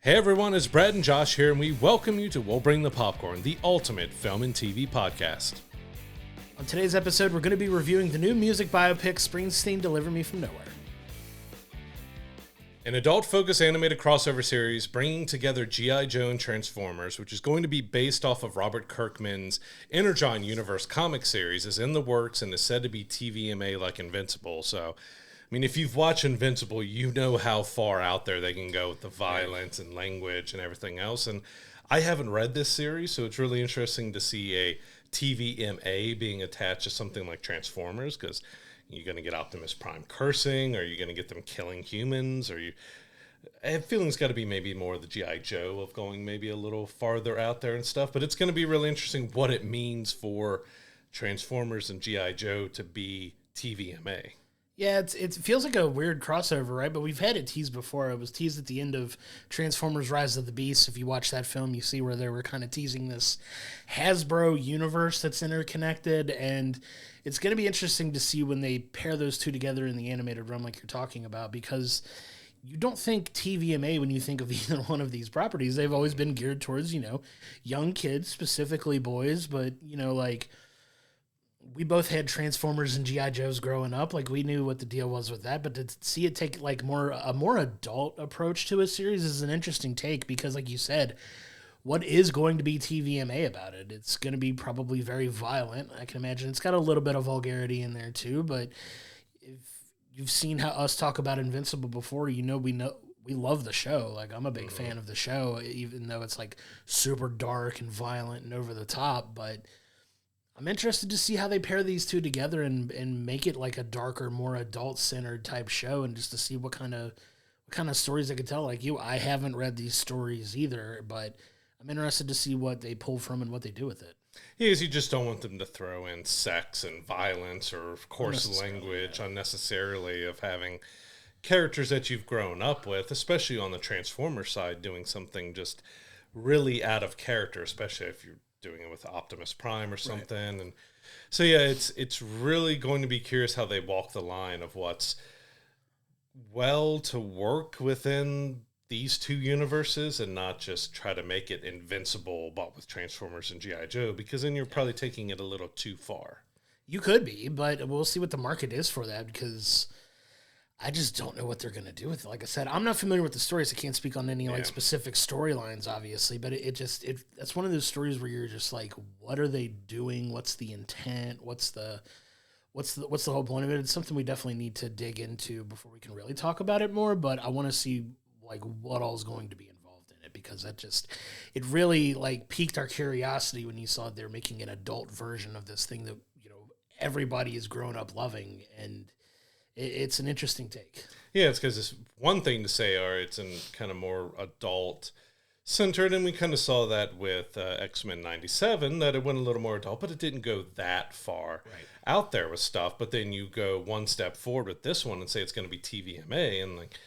Hey everyone, it's Brad and Josh here, and we welcome you to We'll Bring the Popcorn, the ultimate film and TV podcast. On today's episode, we're going to be reviewing the new music biopic, Springsteen, Deliver Me From Nowhere. An adult-focused animated crossover series bringing together G.I. Joe and Transformers, which is going to be based off of Robert Kirkman's Energon Universe comic series, is in the works and is said to be TVMA like Invincible, so... I mean, if you've watched Invincible, you know how far out there they can go with the violence and language and everything else. And I haven't read this series, so it's really interesting to see a TVMA being attached to something like Transformers, because you're going to get Optimus Prime cursing, or you're going to get them killing humans, or you... I have feelings got to be maybe more the G.I. Joe of going maybe a little farther out there and stuff. But it's going to be really interesting what it means for Transformers and G.I. Joe to be TVMA. Yeah, it feels like a weird crossover, right? But we've had it teased before. It was teased at the end of Transformers Rise of the Beast. If you watch that film, you see where they were kind of teasing this Hasbro universe that's interconnected. And it's going to be interesting to see when they pair those two together in the animated run like you're talking about, because you don't think TVMA when you think of either one of these properties. They've always been geared towards, young kids, specifically boys, but, we both had Transformers and G.I. Joes growing up. Like, we knew what the deal was with that, but to see it take like a more adult approach to a series is an interesting take, because like you said, what is going to be TVMA about it? It's going to be probably very violent. I can imagine it's got a little bit of vulgarity in there too, but if you've seen how us talk about Invincible before, we love the show. Like, I'm a big fan of the show, even though it's like super dark and violent and over the top, but I'm interested to see how they pair these two together and make it like a darker, more adult-centered type show, and just to see what kind of stories they could tell. Like I haven't read these stories either, but I'm interested to see what they pull from and what they do with it. Yeah, because you just don't want them to throw in sex and violence or coarse language unnecessarily, of having characters that you've grown up with, especially on the Transformer side, doing something just really out of character, especially if you're doing it with Optimus Prime or something. Right. And so, yeah, it's really going to be curious how they walk the line of what's well to work within these two universes and not just try to make it Invincible, but with Transformers and G.I. Joe, because then you're probably taking it a little too far. You could be, but we'll see what the market is for that, because I just don't know what they're going to do with it. Like I said, I'm not familiar with the stories. I can't speak on any specific storylines, obviously, but that's one of those stories where you're just like, what are they doing? What's the intent? What's the whole point of it? It's something we definitely need to dig into before we can really talk about it more, but I want to see like what all is going to be involved in it, because it really like piqued our curiosity when you saw they're making an adult version of this thing that, everybody is grown up loving, and it's an interesting take. Yeah, it's because it's one thing to say, it's in kind of more adult-centered, and we kind of saw that with X-Men 97, that it went a little more adult, but it didn't go that far out there with stuff. But then you go one step forward with this one and say it's going to be TVMA, and like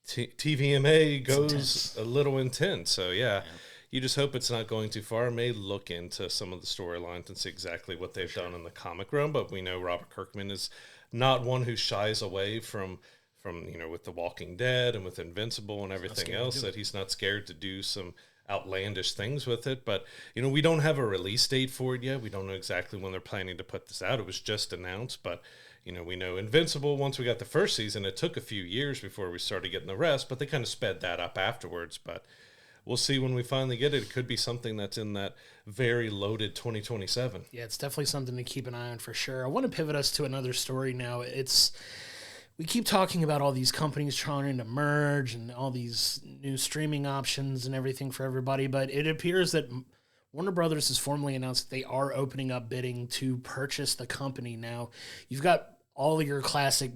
TVMA goes a little intense. So, yeah. You just hope it's not going too far. May look into some of the storylines and see exactly what they've done in the comic realm, but we know Robert Kirkman is not one who shies away from with The Walking Dead and with Invincible and everything else, that he's not scared to do some outlandish things with it. But, we don't have a release date for it yet. We don't know exactly when they're planning to put this out. It was just announced, but, we know Invincible, once we got the first season, it took a few years before we started getting the rest, but they kind of sped that up afterwards. But we'll see when we finally get it. It could be something that's in that very loaded 2027. Yeah, it's definitely something to keep an eye on for sure. I want to pivot us to another story now. We keep talking about all these companies trying to merge and all these new streaming options and everything for everybody, but it appears that Warner Brothers has formally announced that they are opening up bidding to purchase the company. Now, you've got all of your classic,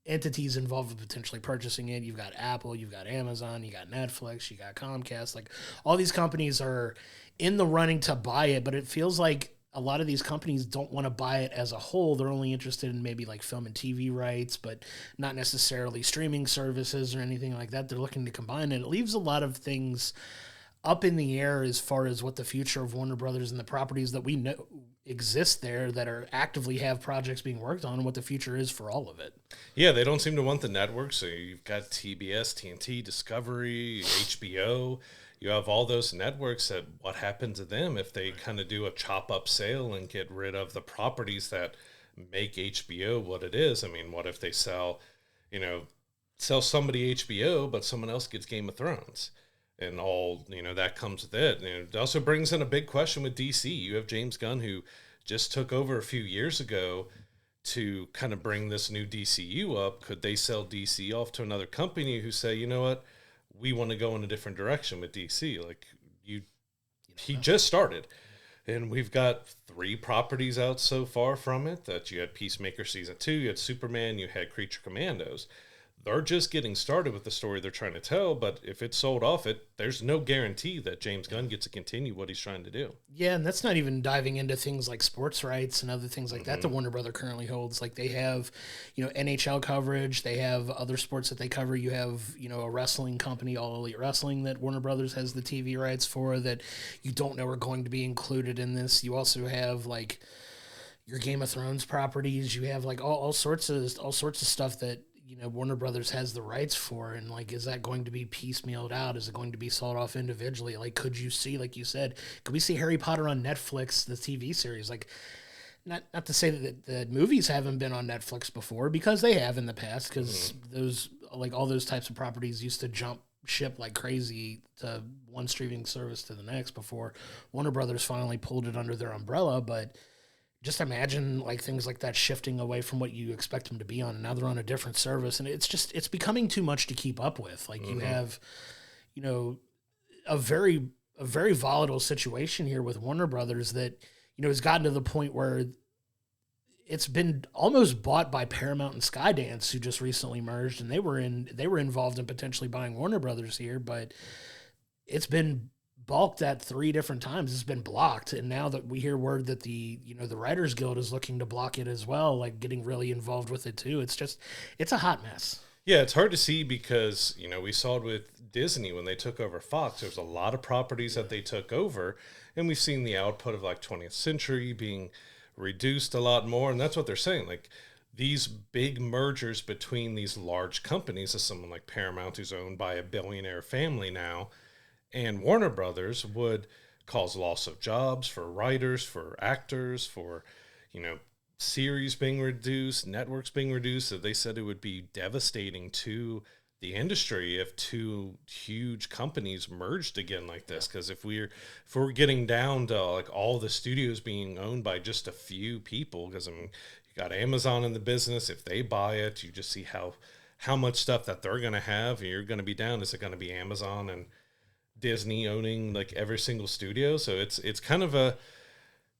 entities involved with potentially purchasing it. You've got Apple, you've got Amazon, you got Netflix, you got Comcast. Like, all these companies are in the running to buy it, but it feels like a lot of these companies don't want to buy it as a whole. They're only interested in maybe like film and TV rights, but not necessarily streaming services or anything like that. They're looking to combine it. It leaves a lot of things up in the air as far as what the future of Warner Brothers and the properties that we know exist there that are actively have projects being worked on and what the future is for all of it. Yeah, they don't seem to want the network. So you've got TBS, TNT, Discovery, HBO. You have all those networks that what happens to them if they kind of do a chop up sale and get rid of the properties that make HBO what it is? I mean, what if they sell somebody HBO, but someone else gets Game of Thrones? And all, that comes with it. And it also brings in a big question with DC. You have James Gunn, who just took over a few years ago to kind of bring this new DCU up. Could they sell DC off to another company who say, you know what, we want to go in a different direction with DC? Like, he just started. And we've got 3 properties out so far from it. That you had Peacemaker Season 2, you had Superman, you had Creature Commandos. They're just getting started with the story they're trying to tell, but if it's sold off, there's no guarantee that James Gunn gets to continue what he's trying to do. Yeah, and that's not even diving into things like sports rights and other things like that Warner Brother currently holds. Like they have, NHL coverage, they have other sports that they cover. You have, a wrestling company, All Elite Wrestling, that Warner Brothers has the TV rights for that you don't know are going to be included in this. You also have like your Game of Thrones properties. You have like all sorts of stuff that Warner Brothers has the rights for, and like, is that going to be piecemealed out? Is it going to be sold off individually? Like, could you see, like you said, could we see Harry Potter on Netflix, the TV series? Like, not to say that the movies haven't been on Netflix before, because they have in the past, because those, like, all those types of properties used to jump ship like crazy to one streaming service to the next before Warner Brothers finally pulled it under their umbrella. But just imagine like things like that shifting away from what you expect them to be on, and now they're on a different service, and it's becoming too much to keep up with. Like you have, a very volatile situation here with Warner Brothers that, has gotten to the point where it's been almost bought by Paramount and Skydance, who just recently merged, and they were involved in potentially buying Warner Brothers here, but it's been balked at 3 different times. It's been blocked, and now that we hear word that the Writers Guild is looking to block it as well, like getting really involved with it too, it's a hot mess. Yeah, it's hard to see because we saw it with Disney when they took over Fox. There's a lot of properties that they took over, and we've seen the output of like 20th Century being reduced a lot more, and that's what they're saying. Like these big mergers between these large companies, as someone like Paramount, who's owned by a billionaire family now, and Warner Brothers, would cause loss of jobs for writers, for actors, for, series being reduced, networks being reduced. So they said it would be devastating to the industry if 2 huge companies merged again like this. Because if we're getting down to like all the studios being owned by just a few people, because you got Amazon in the business. If they buy it, you just see how much stuff that they're going to have. And you're going to be down. Is it going to be Amazon and Disney owning like every single studio? So it's kind of a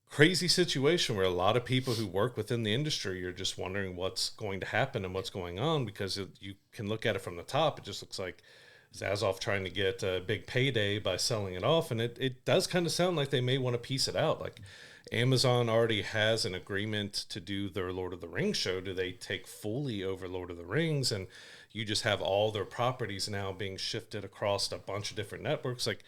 crazy situation where a lot of people who work within the industry are just wondering what's going to happen and what's going on, because you can look at it from the top. It just looks like Zazoff trying to get a big payday by selling it off, and it does kind of sound like they may want to piece it out. Like Amazon already has an agreement to do their Lord of the Rings show. Do they take fully over Lord of the Rings, and you just have all their properties now being shifted across a bunch of different networks? Like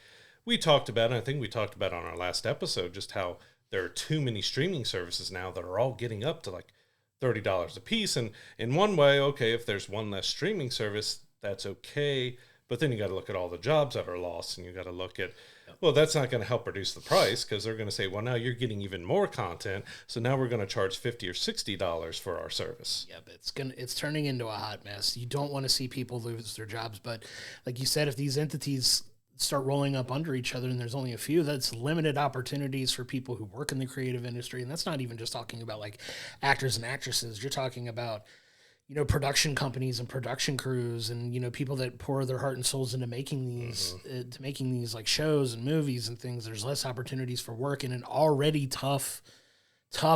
we talked about, and I think we talked about on our last episode, just how there are too many streaming services now that are all getting up to like $30 a piece. And in one way, okay, if there's one less streaming service, that's okay. But then you got to look at all the jobs that are lost, and you got to look at, well, that's not going to help reduce the price, because they're going to say, well, now you're getting even more content, so now we're going to charge $50 or $60 for our service. Yeah, but it's turning into a hot mess. You don't want to see people lose their jobs, but like you said, if these entities start rolling up under each other and there's only a few, that's limited opportunities for people who work in the creative industry. And that's not even just talking about like actors and actresses. You're talking about, production companies and production crews and, people that pour their heart and souls into making these, like shows and movies and things. There's less opportunities for work in an already tough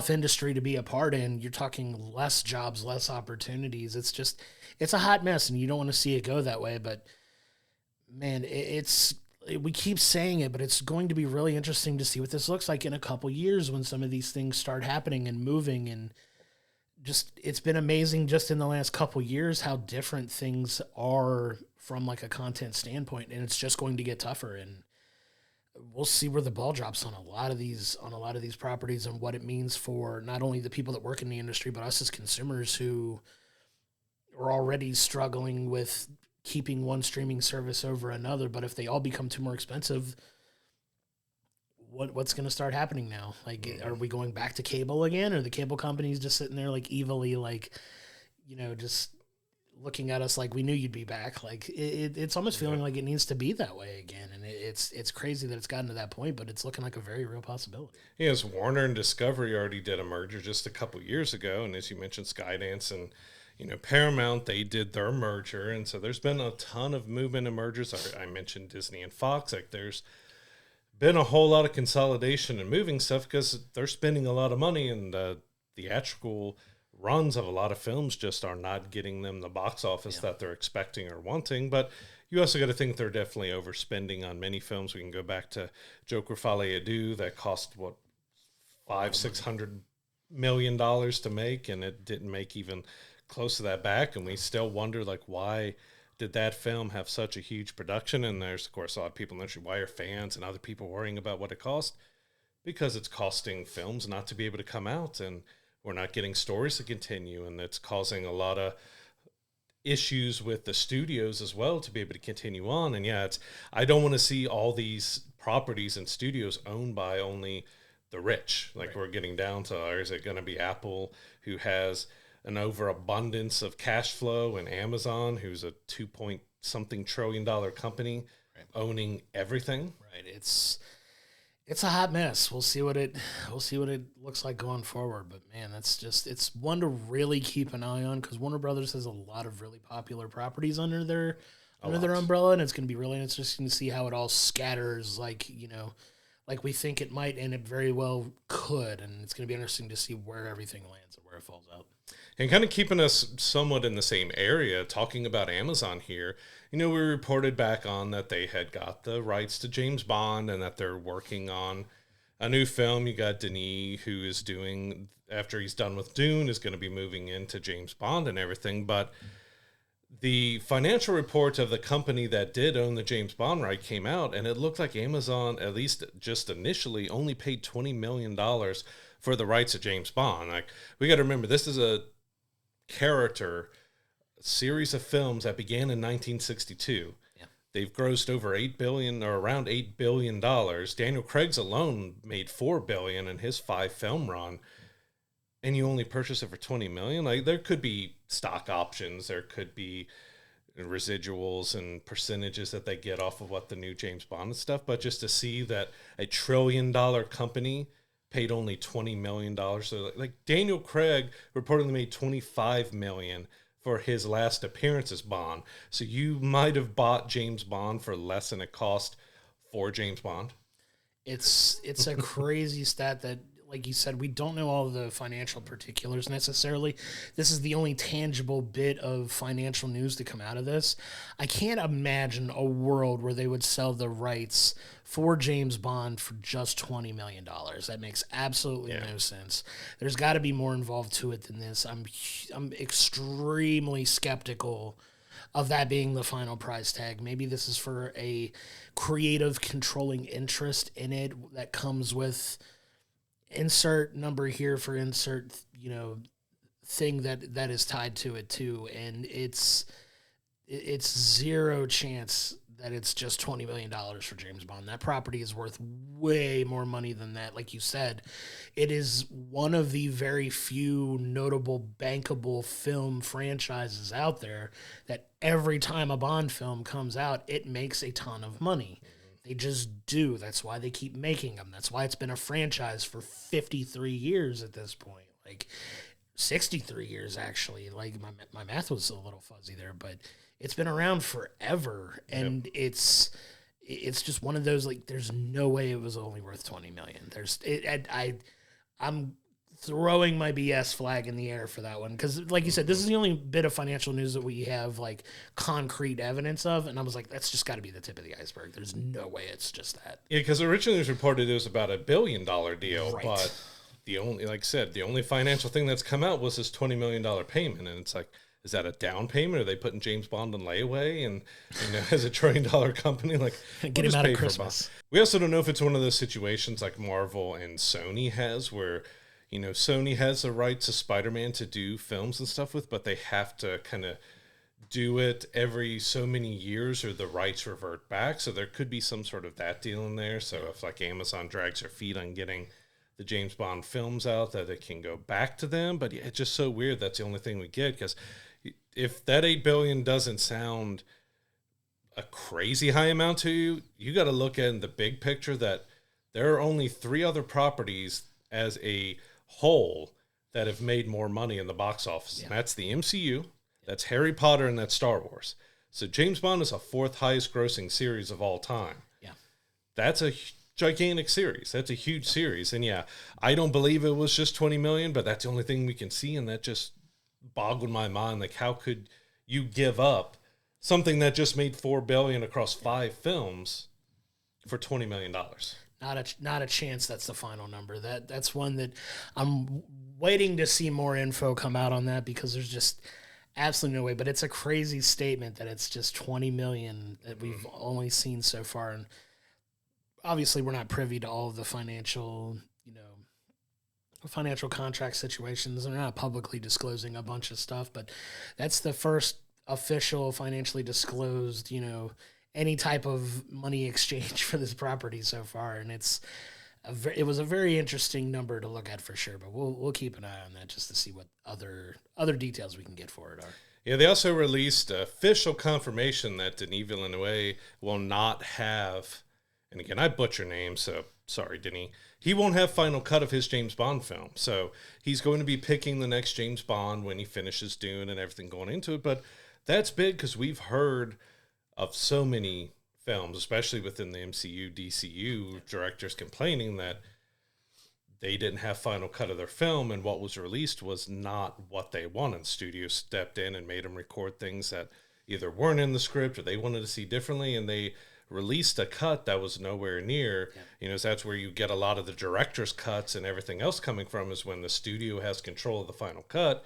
industry to be a part in. You're talking less jobs, less opportunities. It's a hot mess, and you don't want to see it go that way. But man, we keep saying it, but it's going to be really interesting to see what this looks like in a couple years when some of these things start happening and moving. And just, it's been amazing just in the last couple years how different things are from like a content standpoint, and it's just going to get tougher. And we'll see where the ball drops on a lot of these properties and what it means for not only the people that work in the industry, but us as consumers who are already struggling with keeping one streaming service over another. But if they all become too more expensive, what's going to start happening now? Like, are we going back to cable again? Or the cable companies just sitting there like evilly, like, just looking at us like we knew you'd be back? Like it's almost feeling like it needs to be that way again. And it's crazy that it's gotten to that point, but it's looking like a very real possibility. Yes, Warner and Discovery already did a merger just a couple years ago. And as you mentioned, Skydance and, Paramount, they did their merger. And so there's been a ton of movement and mergers. I mentioned Disney and Fox. Like there's been a whole lot of consolidation and moving stuff because they're spending a lot of money, and the theatrical runs of a lot of films just are not getting them the box office that they're expecting or wanting. But you also got to think they're definitely overspending on many films. We can go back to Joker Folie à Deux that cost $500-600 million to make, and it didn't make even close to that back. And we still wonder, like, why did that film have such a huge production? And there's, of course, a lot of people in the industry, why are fans and other people worrying about what it cost? Because it's costing films not to be able to come out, and we're not getting stories to continue, and it's causing a lot of issues with the studios as well to be able to continue on. And I don't want to see all these properties and studios owned by only the rich. Like we're getting down to, or is it going to be Apple, who has an overabundance of cash flow, and Amazon, who's a 2-point-something trillion dollar company, owning everything? Right. It's a hot mess. We'll see what it looks like going forward. But man, it's one to really keep an eye on, because Warner Brothers has a lot of really popular properties under their umbrella, and it's going to be really interesting to see how it all scatters, like we think it might, and it very well could. And it's going to be interesting to see where everything lands and where it falls out. And kind of keeping us somewhat in the same area, talking about Amazon here, we reported back on that they had got the rights to James Bond and that they're working on a new film. You got Denis, who is doing, after he's done with Dune, is going to be moving into James Bond and everything. But the financial report of the company that did own the James Bond right came out, and it looked like Amazon, at least just initially, only paid $20 million for the rights of James Bond. Like, we got to remember, this is a series of films that began in 1962. Yeah. They've grossed over $8 billion, or around $8 billion. Daniel Craig's alone made $4 billion in his 5-film run, and you only purchase it for $20 million. Like, there could be stock options, there could be residuals and percentages that they get off of what the new James Bond and stuff, but just to see that a $1 trillion company paid only $20 million. So like Daniel Craig reportedly made $25 million for his last appearance as Bond. So you might have bought James Bond for less than it cost for James Bond. It's a crazy stat that, like you said, we don't know all the financial particulars necessarily. This is the only tangible bit of financial news to come out of this. I can't imagine a world where they would sell the rights for James Bond for just $20 million. That makes absolutely no sense. There's got to be more involved to it than this. I'm extremely skeptical of that being the final price tag. Maybe this is for a creative controlling interest in it that comes with insert number here for insert, thing that is tied to it too. And it's zero chance that it's just $20 million for James Bond. That property is worth way more money than that. Like you said, it is one of the very few notable bankable film franchises out there that every time a Bond film comes out, it makes a ton of money. They just do. That's why they keep making them. That's why it's been a franchise for 53 years at this point. Like 63 years, actually. Like my math was a little fuzzy there, but it's been around forever. And it's just one of those, like, there's no way it was only worth 20 million. I'm throwing my BS flag in the air for that one, because like you said, this is the only bit of financial news that we have like concrete evidence of, and I was like, that's just got to be the tip of the iceberg. There's no way it's just that. Yeah, because originally it was reported it was about $1 billion deal, right. But the only, like I said, the only financial thing that's come out was this $20 million payment, and it's like, is that a down payment? Are they putting James Bond on layaway and, as $1 trillion company, like get him out of Christmas? We also don't know if it's one of those situations like Marvel and Sony has where, Sony has the rights to Spider-Man to do films and stuff with, but they have to kind of do it every so many years or the rights revert back. So there could be some sort of that deal in there. So if like Amazon drags their feet on getting the James Bond films out, that it can go back to them. But yeah, it's just so weird. That's the only thing we get, because if that $8 billion doesn't sound a crazy high amount to you, you got to look at in the big picture that there are only 3 other properties as a whole that have made more money in the box office. Yeah. And that's the MCU, that's Harry Potter, and that's Star Wars. So James Bond is a 4th highest grossing series of all time. Yeah. That's a gigantic series. That's a huge series. And yeah, I don't believe it was just 20 million, but that's the only thing we can see. And that just boggled my mind. Like, how could you give up something that just made $4 billion across 5 films for $20 million? Not a chance. That's the final number. That's one that I'm waiting to see more info come out on that, because there's just absolutely no way. But it's a crazy statement that it's just 20 million that we've only seen so far. And obviously we're not privy to all of the financial contract situations, and they're not publicly disclosing a bunch of stuff, but that's the first official financially disclosed, any type of money exchange for this property so far. And it was a very interesting number to look at for sure, but we'll keep an eye on that just to see what other details we can get for it are. Yeah, they also released official confirmation that Denis Villeneuve will not have, and again, I butcher names, so sorry, Denis. He won't have final cut of his James Bond film. So he's going to be picking the next James Bond when he finishes Dune and everything going into it. But that's big, because we've heard of so many films, especially within the MCU, DCU, directors complaining that they didn't have final cut of their film, and what was released was not what they wanted. Studios stepped in and made them record things that either weren't in the script or they wanted to see differently, and they released a cut that was nowhere near. So that's where you get a lot of the director's cuts and everything else coming from, is when the studio has control of the final cut.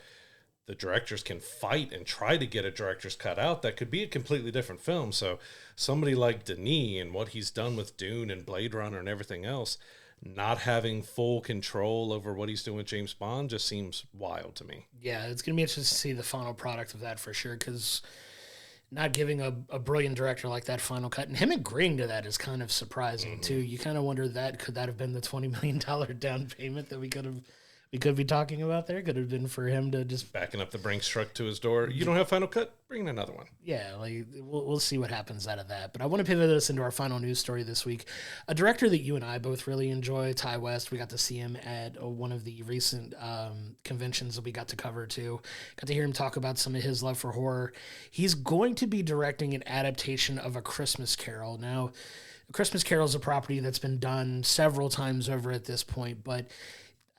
The directors can fight and try to get a director's cut out that could be a completely different film. So somebody like Denis and what he's done with Dune and Blade Runner and everything else, not having full control over what he's doing with James Bond just seems wild to me. Yeah, it's going to be interesting to see the final product of that for sure, because not giving a brilliant director like that final cut, and him agreeing to that, is kind of surprising too. You kind of wonder could that have been the $20 million down payment that we could be talking about there? Could have been for him to just backing up the Brinks truck to his door. You don't have final cut? Bring in another one. Yeah, like we'll see what happens out of that. But I want to pivot us into our final news story this week. A director that you and I both really enjoy, Ty West. We got to see him at one of the recent conventions that we got to cover too. Got to hear him talk about some of his love for horror. He's going to be directing an adaptation of A Christmas Carol. Now, A Christmas Carol is a property that's been done several times over at this point, but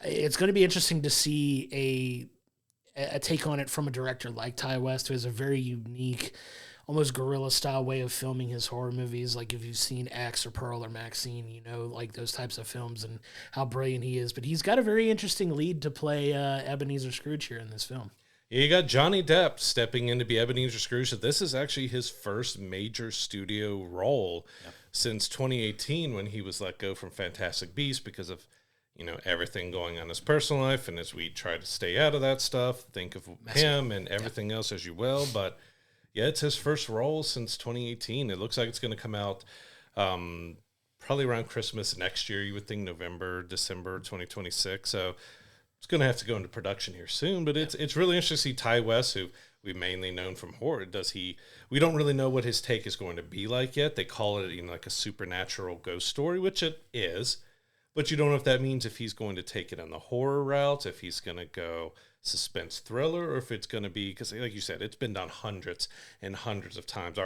it's going to be interesting to see a take on it from a director like Ty West, who has a very unique, almost guerrilla style way of filming his horror movies. Like if you've seen X or Pearl or Maxine, like those types of films and how brilliant he is. But he's got a very interesting lead to play Ebenezer Scrooge here in this film. Yeah, you got Johnny Depp stepping in to be Ebenezer Scrooge. This is actually his first major studio role since 2018, when he was let go from Fantastic Beasts because of everything going on in his personal life. And as we try to stay out of that stuff, think of him and everything else as you will. But yeah, it's his first role since 2018. It looks like it's going to come out probably around Christmas next year. You would think November, December 2026. So it's going to have to go into production here soon. But it's really interesting to see Ty West, who we've mainly known from horror. We don't really know what his take is going to be like yet. They call it like a supernatural ghost story, which it is. But you don't know if that means if he's going to take it on the horror route, if he's going to go suspense thriller, or if it's going to be, because like you said, it's been done hundreds and hundreds of times.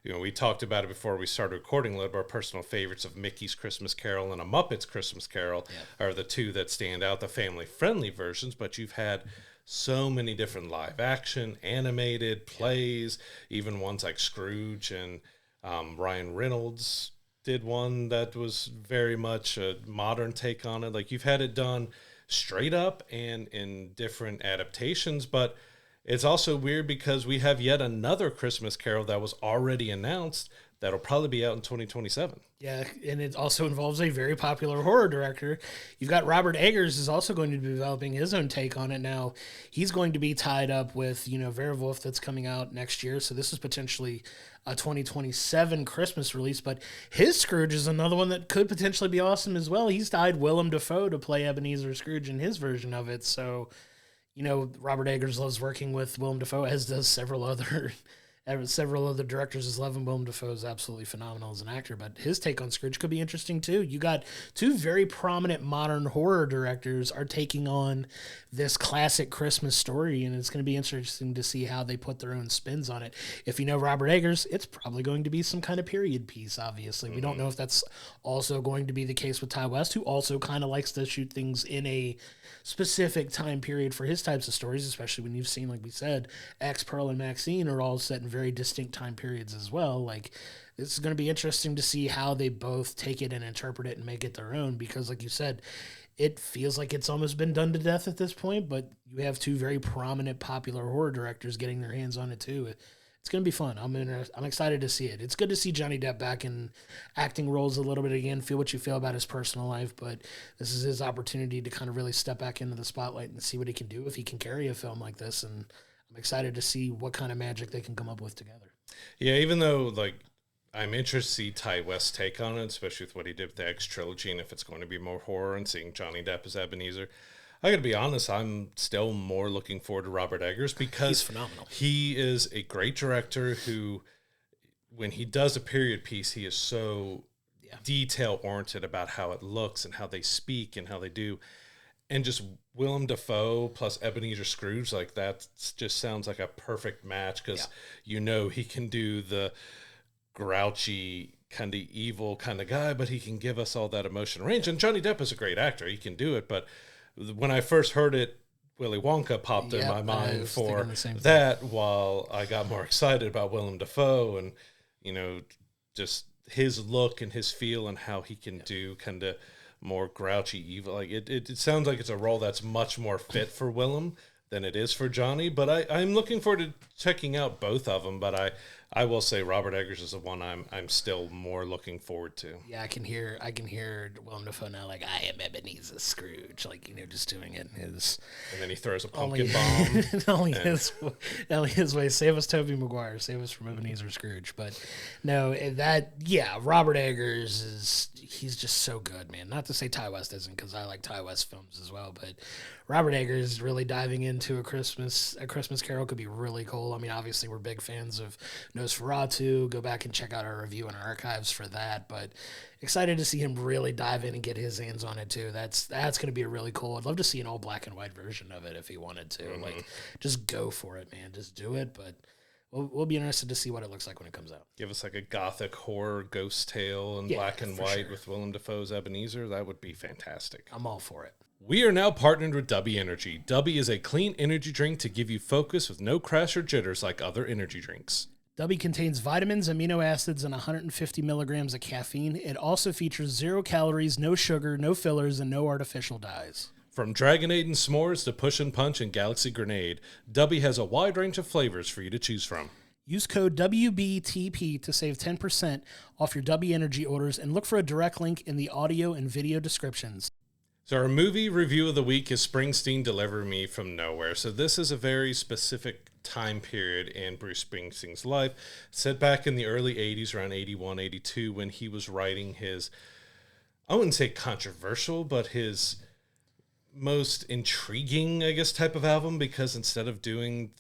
We talked about it before we started recording a little bit. Our personal favorites of Mickey's Christmas Carol and A Muppet's Christmas Carol are the two that stand out, the family-friendly versions. But you've had so many different live action, animated plays, even ones like Scrooge, and Ryan Reynolds did one that was very much a modern take on it. Like, you've had it done straight up and in different adaptations, but It's also weird because we have yet another Christmas Carol that was already announced that'll probably be out in 2027. Yeah, and it also involves a very popular horror director. You've got Robert Eggers is also going to be developing his own take on it now. He's going to be tied up with, Werewolf that's coming out next year. So this is potentially a 2027 Christmas release. But his Scrooge is another one that could potentially be awesome as well. He's tied Willem Dafoe to play Ebenezer Scrooge in his version of it. So, Robert Eggers loves working with Willem Dafoe, as does several other directors as love him. Willem Dafoe is absolutely phenomenal as an actor, but his take on Scrooge could be interesting too. You got two very prominent modern horror directors are taking on this classic Christmas story, and it's going to be interesting to see how they put their own spins on it. If you know Robert Eggers, it's probably going to be some kind of period piece, obviously. We don't know if that's also going to be the case with Ty West, who also kind of likes to shoot things in a specific time period for his types of stories, especially when you've seen, like we said, X, Pearl, and Maxine are all set in very distinct time periods as well. Like, this is going to be interesting to see how they both take it and interpret it and make it their own, because like you said, it feels like it's almost been done to death at this point, but you have two very prominent popular horror directors getting their hands on it too. It's going to be fun. I'm excited to see it. It's good to see Johnny Depp back in acting roles a little bit again. Feel what you feel about his personal life, but this is his opportunity to kind of really step back into the spotlight and see what he can do if he can carry a film like this. And I'm excited to see what kind of magic they can come up with together. Yeah, even though I'm interested to see Ty West's take on it, especially with what he did with the X trilogy, and if it's going to be more horror and seeing Johnny Depp as Ebenezer. I gotta be honest, I'm still more looking forward to Robert Eggers because he's phenomenal. He is a great director who, when he does a period piece, he is so detail oriented about how it looks and how they speak and how they do. And just Willem Dafoe plus Ebenezer Scrooge, that just sounds like a perfect match because he can do the grouchy, kind of evil kind of guy, but he can give us all that emotional range. And Johnny Depp is a great actor. He can do it, but when I first heard it, Willy Wonka popped in my mind for that, while I got more excited about Willem Dafoe and, just his look and his feel and how he can do kind of more grouchy evil. It sounds like it's a role that's much more fit for Willem than it is for Johnny, but I'm looking forward to checking out both of them, but I will say Robert Eggers is the one I'm still more looking forward to. Yeah, I can hear Willem Dafoe now, I am Ebenezer Scrooge, just doing it in his. And then he throws a pumpkin bomb. only his way. Save us, Tobey Maguire. Save us from Ebenezer Scrooge. But no, Robert Eggers he's just so good, man. Not to say Ty West isn't, because I like Ty West films as well, but Robert Eggers really diving into a Christmas Carol could be really cool. I mean, obviously we're big fans of Nosferatu. Go back and check out our review in our archives for that, but excited to see him really dive in and get his hands on it too. That's going to be really cool. I'd love to see an all black and white version of it if he wanted to. Mm-hmm. Just go for it, man. Just do it, but we'll be interested to see what it looks like when it comes out. Give us a gothic horror ghost tale in black and white with Willem Dafoe's Ebenezer. That would be fantastic. I'm all for it. We are now partnered with Dubby Energy. Dubby is a clean energy drink to give you focus with no crash or jitters like other energy drinks. Dubby contains vitamins, amino acids, and 150 milligrams of caffeine. It also features 0 calories, no sugar, no fillers, and no artificial dyes. From Dragonade and S'mores to Push and Punch and Galaxy Grenade, Dubby has a wide range of flavors for you to choose from. Use code WBTP to save 10% off your Dubby Energy orders and look for a direct link in the audio and video descriptions. So our movie review of the week is Springsteen Deliver Me From Nowhere. So this is a very specific time period in Bruce Springsteen's life, set back in the early 80s, around 81, 82, when he was writing his, I wouldn't say controversial, but his most intriguing, I guess, type of album, because instead of doing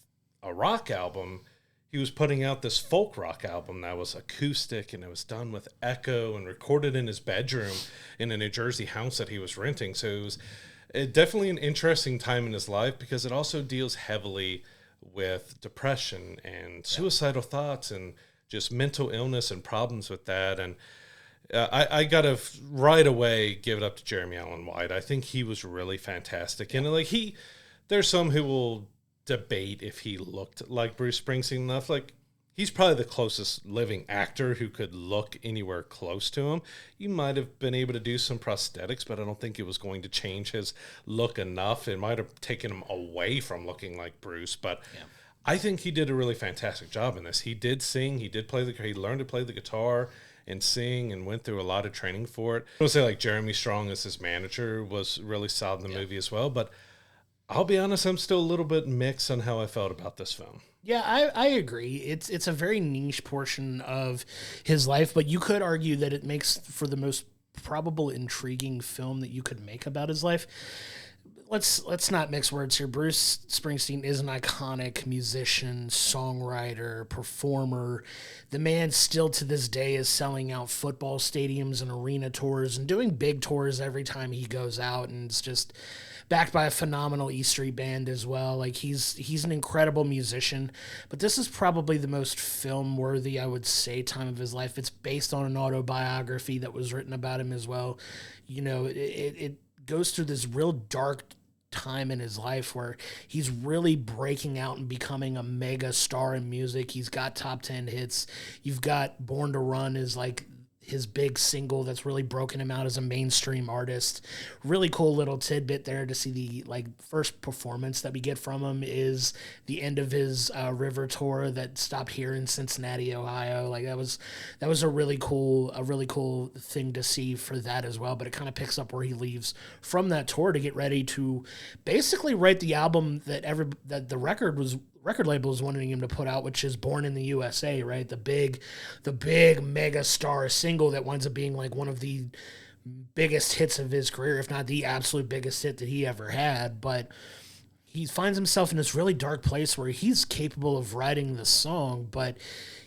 a rock album, he was putting out this folk rock album that was acoustic, and it was done with echo and recorded in his bedroom in a New Jersey house that he was renting. So it was definitely an interesting time in his life, because it also deals heavily with depression and suicidal thoughts and just mental illness and problems with that. And I got to right away give it up to Jeremy Allen White. I think he was really fantastic. And there's some who will debate if he looked like Bruce Springsteen enough. He's probably the closest living actor who could look anywhere close to him. You might have been able to do some prosthetics, but I don't think it was going to change his look enough. It might have taken him away from looking like Bruce, but I think he did a really fantastic job in this. He did sing. He learned to play the guitar and sing, and went through a lot of training for it. I would say like Jeremy Strong as his manager was really solid in the movie as well. But I'll be honest, I'm still a little bit mixed on how I felt about this film. Yeah, I agree. It's a very niche portion of his life, but you could argue that it makes for the most probable intriguing film that you could make about his life. Let's not mix words here. Bruce Springsteen is an iconic musician, songwriter, performer. The man still to this day is selling out football stadiums and arena tours and doing big tours every time he goes out, and it's just backed by a phenomenal E Street band as well. Like he's an incredible musician, but this is probably the most film worthy, I would say, time of his life. It's based on an autobiography that was written about him as well. You know, it goes through this real dark time in his life where he's really breaking out and becoming a mega star in music. He's got top 10 hits. You've got Born to Run is like his big single that's really broken him out as a mainstream artist. Really cool little tidbit there to see the first performance that we get from him is the end of his River tour that stopped here in Cincinnati, Ohio. Like that was a really cool thing to see for that as well. But it kind of picks up where he leaves from that tour to get ready to basically write the album that the record label is wanting him to put out, which is Born in the USA, right? The big mega star single that winds up being like one of the biggest hits of his career, if not the absolute biggest hit that he ever had. But he finds himself in this really dark place where he's capable of writing the song, but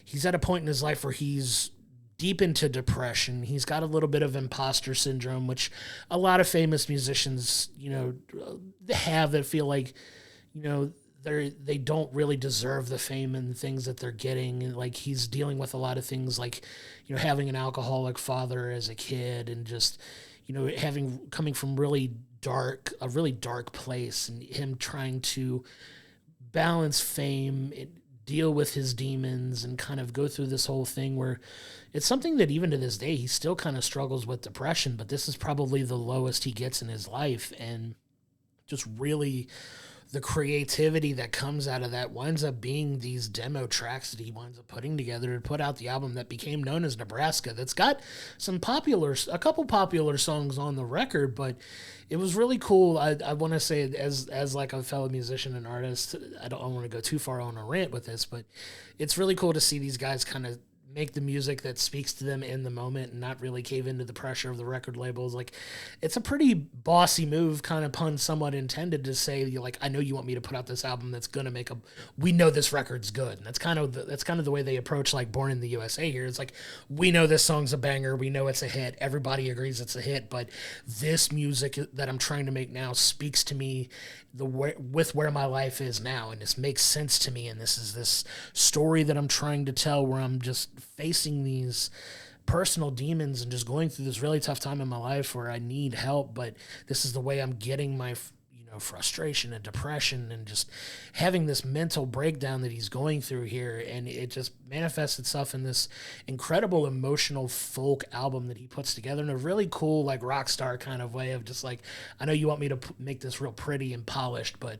he's at a point in his life where he's deep into depression. He's got a little bit of imposter syndrome, which a lot of famous musicians, have, that feel like, they don't really deserve the fame and things that they're getting. And like he's dealing with a lot of things like, having an alcoholic father as a kid and just, coming from a really dark place, and him trying to balance fame, deal with his demons, and kind of go through this whole thing where it's something that even to this day, he still kind of struggles with depression, but this is probably the lowest he gets in his life. And just really the creativity that comes out of that winds up being these demo tracks that he winds up putting together to put out the album that became known as Nebraska. That's got a couple popular songs on the record, but it was really cool. I want to say as like a fellow musician and artist, I don't want to go too far on a rant with this, but it's really cool to see these guys kind of make the music that speaks to them in the moment and not really cave into the pressure of the record labels. Like, it's a pretty bossy move, kind of pun somewhat intended, to say, like, I know you want me to put out this album that's going to we know this record's good. And that's kind of the way they approach like Born in the USA here. It's like, we know this song's a banger. We know it's a hit. Everybody agrees it's a hit, but this music that I'm trying to make now speaks to me with where my life is now, and this makes sense to me, and this is this story that I'm trying to tell where I'm just facing these personal demons and just going through this really tough time in my life where I need help, but this is the way I'm getting my frustration and depression and just having this mental breakdown that he's going through here. And it just manifests itself in this incredible emotional folk album that he puts together in a really cool, like, rock star kind of way of just like, I know you want me to make this real pretty and polished, but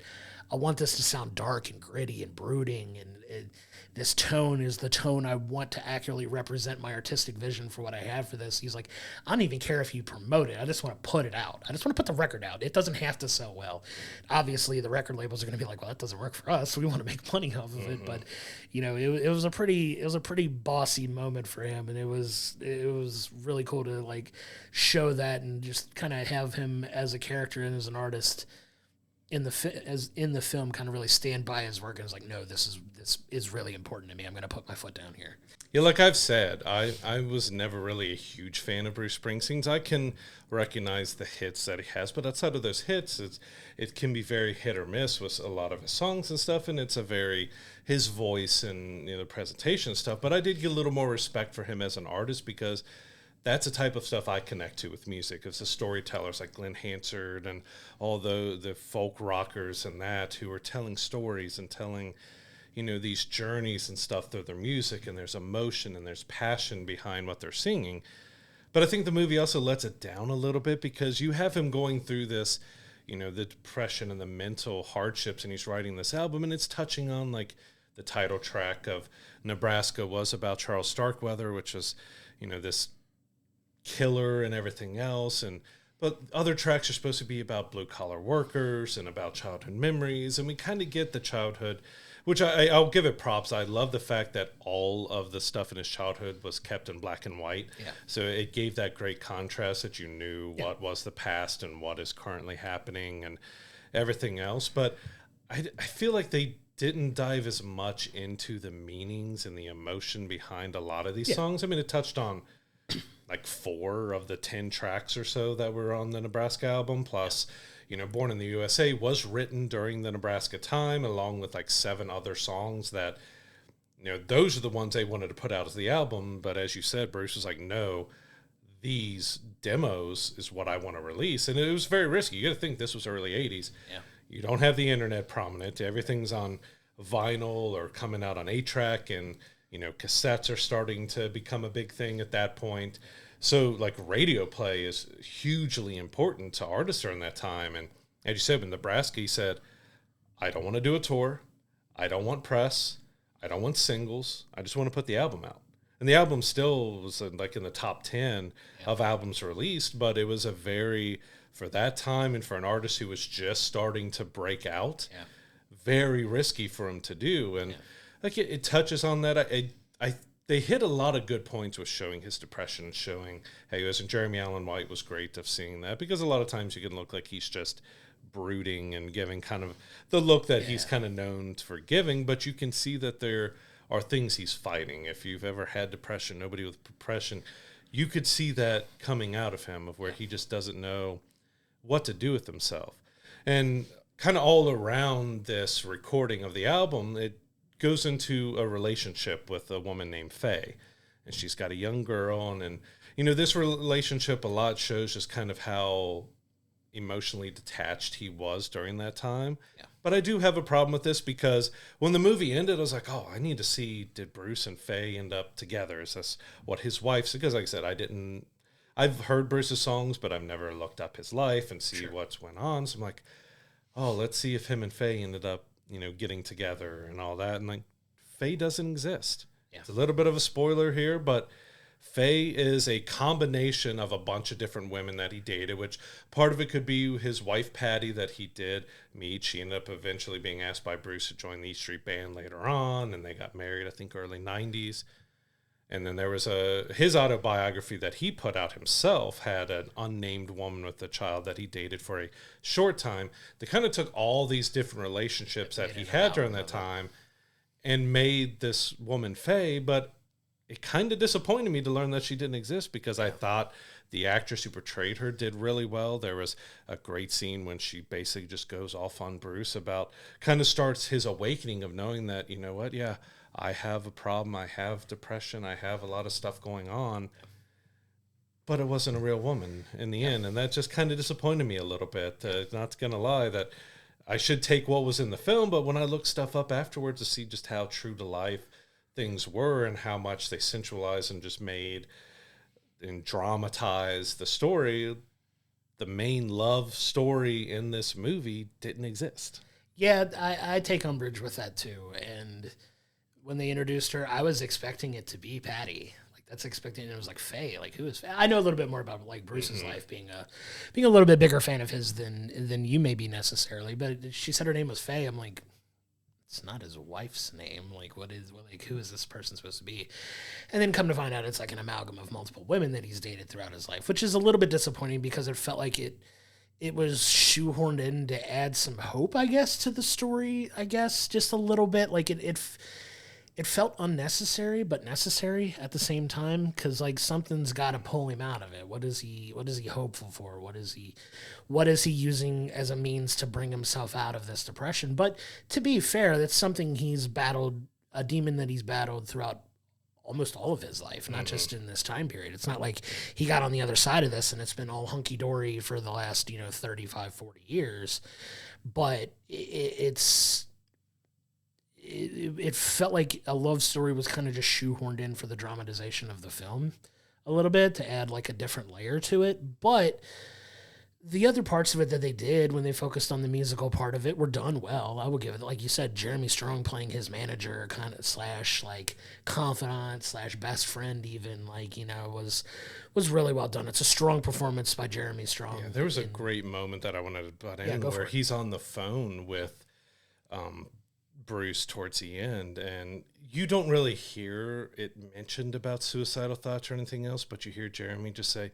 I want this to sound dark and gritty and brooding, and this tone is the tone I want to accurately represent my artistic vision for what I have for this. He's like, I don't even care if you promote it. I just want to put it out. I just want to put the record out. It doesn't have to sell well. Obviously, the record labels are going to be like, well, that doesn't work for us. We want to make money off of it. But, it was a pretty bossy moment for him. And it was really cool to like show that and just kind of have him as a character and as an artist in the film kind of really stand by his work and is like, no, this is really important to me. I'm going to put my foot down here. Yeah, like I've said, I was never really a huge fan of Bruce Springsteen's. I can recognize the hits that he has, but outside of those hits, it can be very hit or miss with a lot of his songs and stuff, and it's his voice and the presentation stuff. But I did get a little more respect for him as an artist because that's the type of stuff I connect to with music. It's the storytellers like Glenn Hansard and all the folk rockers and that who are telling stories and telling, these journeys and stuff through their music, and there's emotion and there's passion behind what they're singing. But I think the movie also lets it down a little bit because you have him going through this, the depression and the mental hardships, and he's writing this album, and it's touching on like the title track of Nebraska was about Charles Starkweather, which was, this killer and everything else. But other tracks are supposed to be about blue collar workers and about childhood memories. And we kind of get the childhood, which I'll give it props. I love the fact that all of the stuff in his childhood was kept in black and white. Yeah. So it gave that great contrast that you knew what was the past and what is currently happening and everything else. But I feel like they didn't dive as much into the meanings and the emotion behind a lot of these songs. I mean, it touched on like 4 of the 10 tracks or so that were on the Nebraska album. Plus, Born in the USA was written during the Nebraska time, along with like 7 other songs that, those are the ones they wanted to put out as the album. But as you said, Bruce was like, no, these demos is what I want to release. And it was very risky. You got to think this was early 80s. Yeah. You don't have the internet prominent. Everything's on vinyl or coming out on 8-track, and cassettes are starting to become a big thing at that point. So like radio play is hugely important to artists during that time. And as you said, with Nebraska, he said, I don't want to do a tour. I don't want press. I don't want singles. I just want to put the album out. And the album still was like in the top 10 of albums released, but it was for that time and for an artist who was just starting to break out, very risky for him to do. And like it touches on that. They hit a lot of good points with showing his depression and showing how he was. And Jeremy Allen White was great of seeing that, because a lot of times you can look like he's just brooding and giving kind of the look that he's kind of known for giving, but you can see that there are things he's fighting. If you've ever had depression, nobody with depression, you could see that coming out of him, of where he just doesn't know what to do with himself. And kind of all around this recording of the album, it goes into a relationship with a woman named Faye, and she's got a young girl. And this relationship a lot shows just kind of how emotionally detached he was during that time. Yeah. But I do have a problem with this, because when the movie ended, I was like, oh, I need to see, did Bruce and Faye end up together? Is this what his wife's? Because like I said, I've heard Bruce's songs, but I've never looked up his life and see what's went on. So I'm like, oh, let's see if him and Faye ended up, getting together and all that. And like, Faye doesn't exist. Yeah. It's a little bit of a spoiler here, but Faye is a combination of a bunch of different women that he dated, which part of it could be his wife, Patty, that he did meet. She ended up eventually being asked by Bruce to join the East Street Band later on, and they got married, I think, early 90s. And then there was his autobiography that he put out himself had an unnamed woman with a child that he dated for a short time. They kind of took all these different relationships that he had during that time and made this woman Faye, but it kind of disappointed me to learn that she didn't exist, because I thought the actress who portrayed her did really well. There was a great scene when she basically just goes off on Bruce about, kind of starts his awakening of knowing that, I have a problem, I have depression, I have a lot of stuff going on, but it wasn't a real woman in the end. And that just kind of disappointed me a little bit. Not going to lie that I should take what was in the film, but when I look stuff up afterwards to see just how true to life things were and how much they sensualized and just made and dramatized the story, the main love story in this movie didn't exist. Yeah, I take umbrage with that too. And when they introduced her, I was expecting it to be Patty. Like, that's expecting it was like Faye. Like, who is Faye? I know a little bit more about like Bruce's life, being a little bit bigger fan of his than you may be necessarily. But she said her name was Faye. I'm like, it's not his wife's name. Like, who is this person supposed to be? And then come to find out, it's like an amalgam of multiple women that he's dated throughout his life, which is a little bit disappointing, because it felt like it was shoehorned in to add some hope, I guess, to the story. I guess just a little bit. Like it felt unnecessary, but necessary at the same time, because like something's got to pull him out of it. What is he hopeful for? What is he using as a means to bring himself out of this depression? But to be fair, that's something he's battled, a demon that he's battled throughout almost all of his life, not just in this time period. It's not like he got on the other side of this and it's been all hunky-dory for the last 35, 40 years. But it felt like a love story was kind of just shoehorned in for the dramatization of the film a little bit, to add like a different layer to it. But the other parts of it that they did when they focused on the musical part of it were done well. I would give it, like you said, Jeremy Strong playing his manager kind of slash like confidant slash best friend even, like, you know, was really well done. It's a strong performance by Jeremy Strong. Yeah, there was a great moment that I wanted to butt in where he's on the phone with Bruce towards the end, and you don't really hear it mentioned about suicidal thoughts or anything else, but you hear Jeremy just say,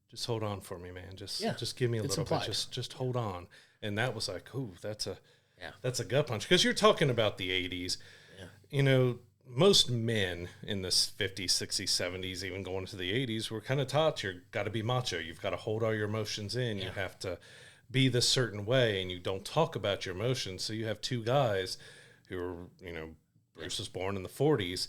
just hold on for me, man. Just give me a little bit. Just hold on. And that was like, ooh, that's a gut punch. Because you're talking about the 80s. Yeah. You know, most men in the 50s, 60s, 70s, even going into the 80s, were kind of taught you've got to be macho. You've got to hold all your emotions in. Yeah. You have to be this certain way, and you don't talk about your emotions. So you have two guys who are, you know, Bruce was born in the 40s.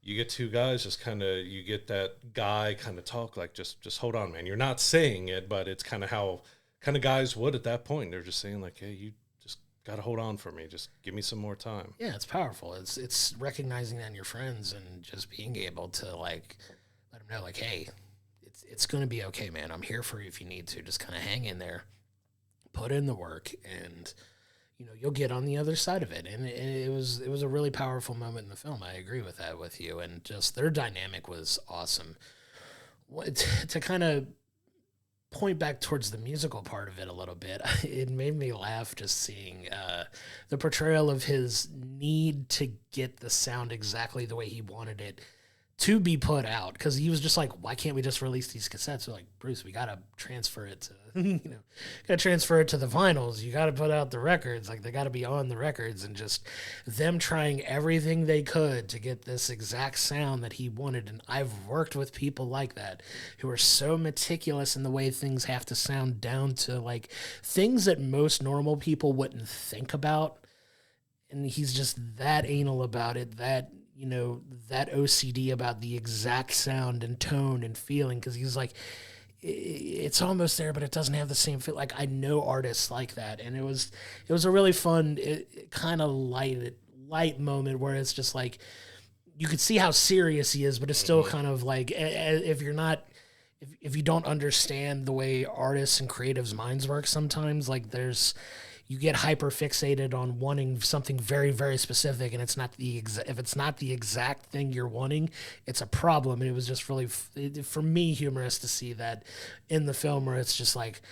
You get two guys just kind of, you get that guy kind of talk like, just hold on, man. You're not saying it, but it's kind of how kind of guys would at that point. They're just saying like, hey, you just got to hold on for me. Just give me some more time. Yeah, it's powerful. It's recognizing that in your friends and just being able to like let them know like, hey, it's going to be okay, man. I'm here for you if you need to. Just kind of hang in there, put in the work, and you know, you'll get on the other side of it. And it was a really powerful moment in the film. I agree with that with you. And just their dynamic was awesome. To kind of point back towards the musical part of it a little bit, it made me laugh just seeing the portrayal of his need to get the sound exactly the way he wanted it to be put out, because he was just like, why can't we just release these cassettes? We're like, Bruce, we gotta transfer it to gotta transfer it to the vinyls. You gotta put out the records, like they gotta be on the records. And just them trying everything they could to get this exact sound that he wanted. And I've worked with people like that who are so meticulous in the way things have to sound, down to like things that most normal people wouldn't think about. And he's just that anal about it, that, you know, that OCD about the exact sound and tone and feeling, because he's like, it's almost there, but it doesn't have the same feel. Like, I know artists like that, and it was a really fun, kind of light moment where it's just like, you could see how serious he is, but it's still kind of like, if you don't understand the way artists and creatives' minds work sometimes, like you get hyper fixated on wanting something very, very specific, and it's not if it's not the exact thing you're wanting, it's a problem. And it was just really, for me, humorous to see that in the film, where it's just like,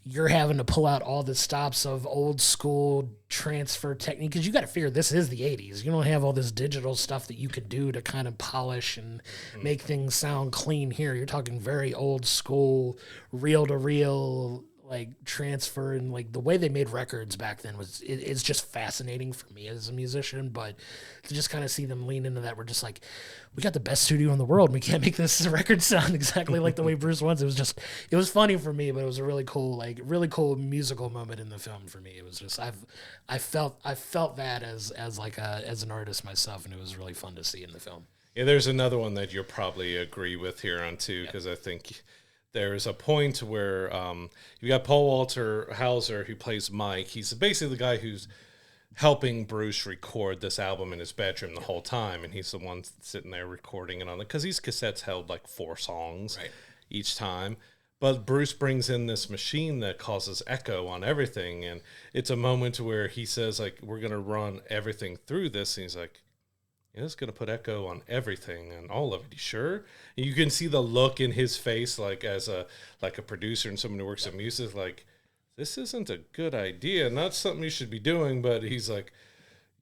you're having to pull out all the stops of old school transfer technique, because you got to figure this is the 80s. You don't have all this digital stuff that you could do to kind of polish and make things sound clean here. You're talking very old school, reel to reel, like transfer, and like the way they made records back then it's just fascinating for me as a musician. But to just kind of see them lean into that, we're just like, we got the best studio in the world, we can't make this record sound exactly like the way Bruce wants. It was funny for me, but it was a really cool musical moment in the film for me. It was just, I felt that as an artist myself, and it was really fun to see in the film. Yeah, there's another one that you'll probably agree with here on too, because I think there's a point where you got Paul Walter Hauser, who plays Mike. He's basically the guy who's helping Bruce record this album in his bedroom the whole time, and he's the one sitting there recording it on it, because these cassettes held like 4 songs each time. But Bruce brings in this machine that causes echo on everything, and it's a moment where he says, like, we're going to run everything through this, and he's like, yeah, it's going to put echo on everything and all of it. You sure? And you can see the look in his face, like as a producer and someone who works in music, like, this isn't a good idea. Not something you should be doing. But he's like,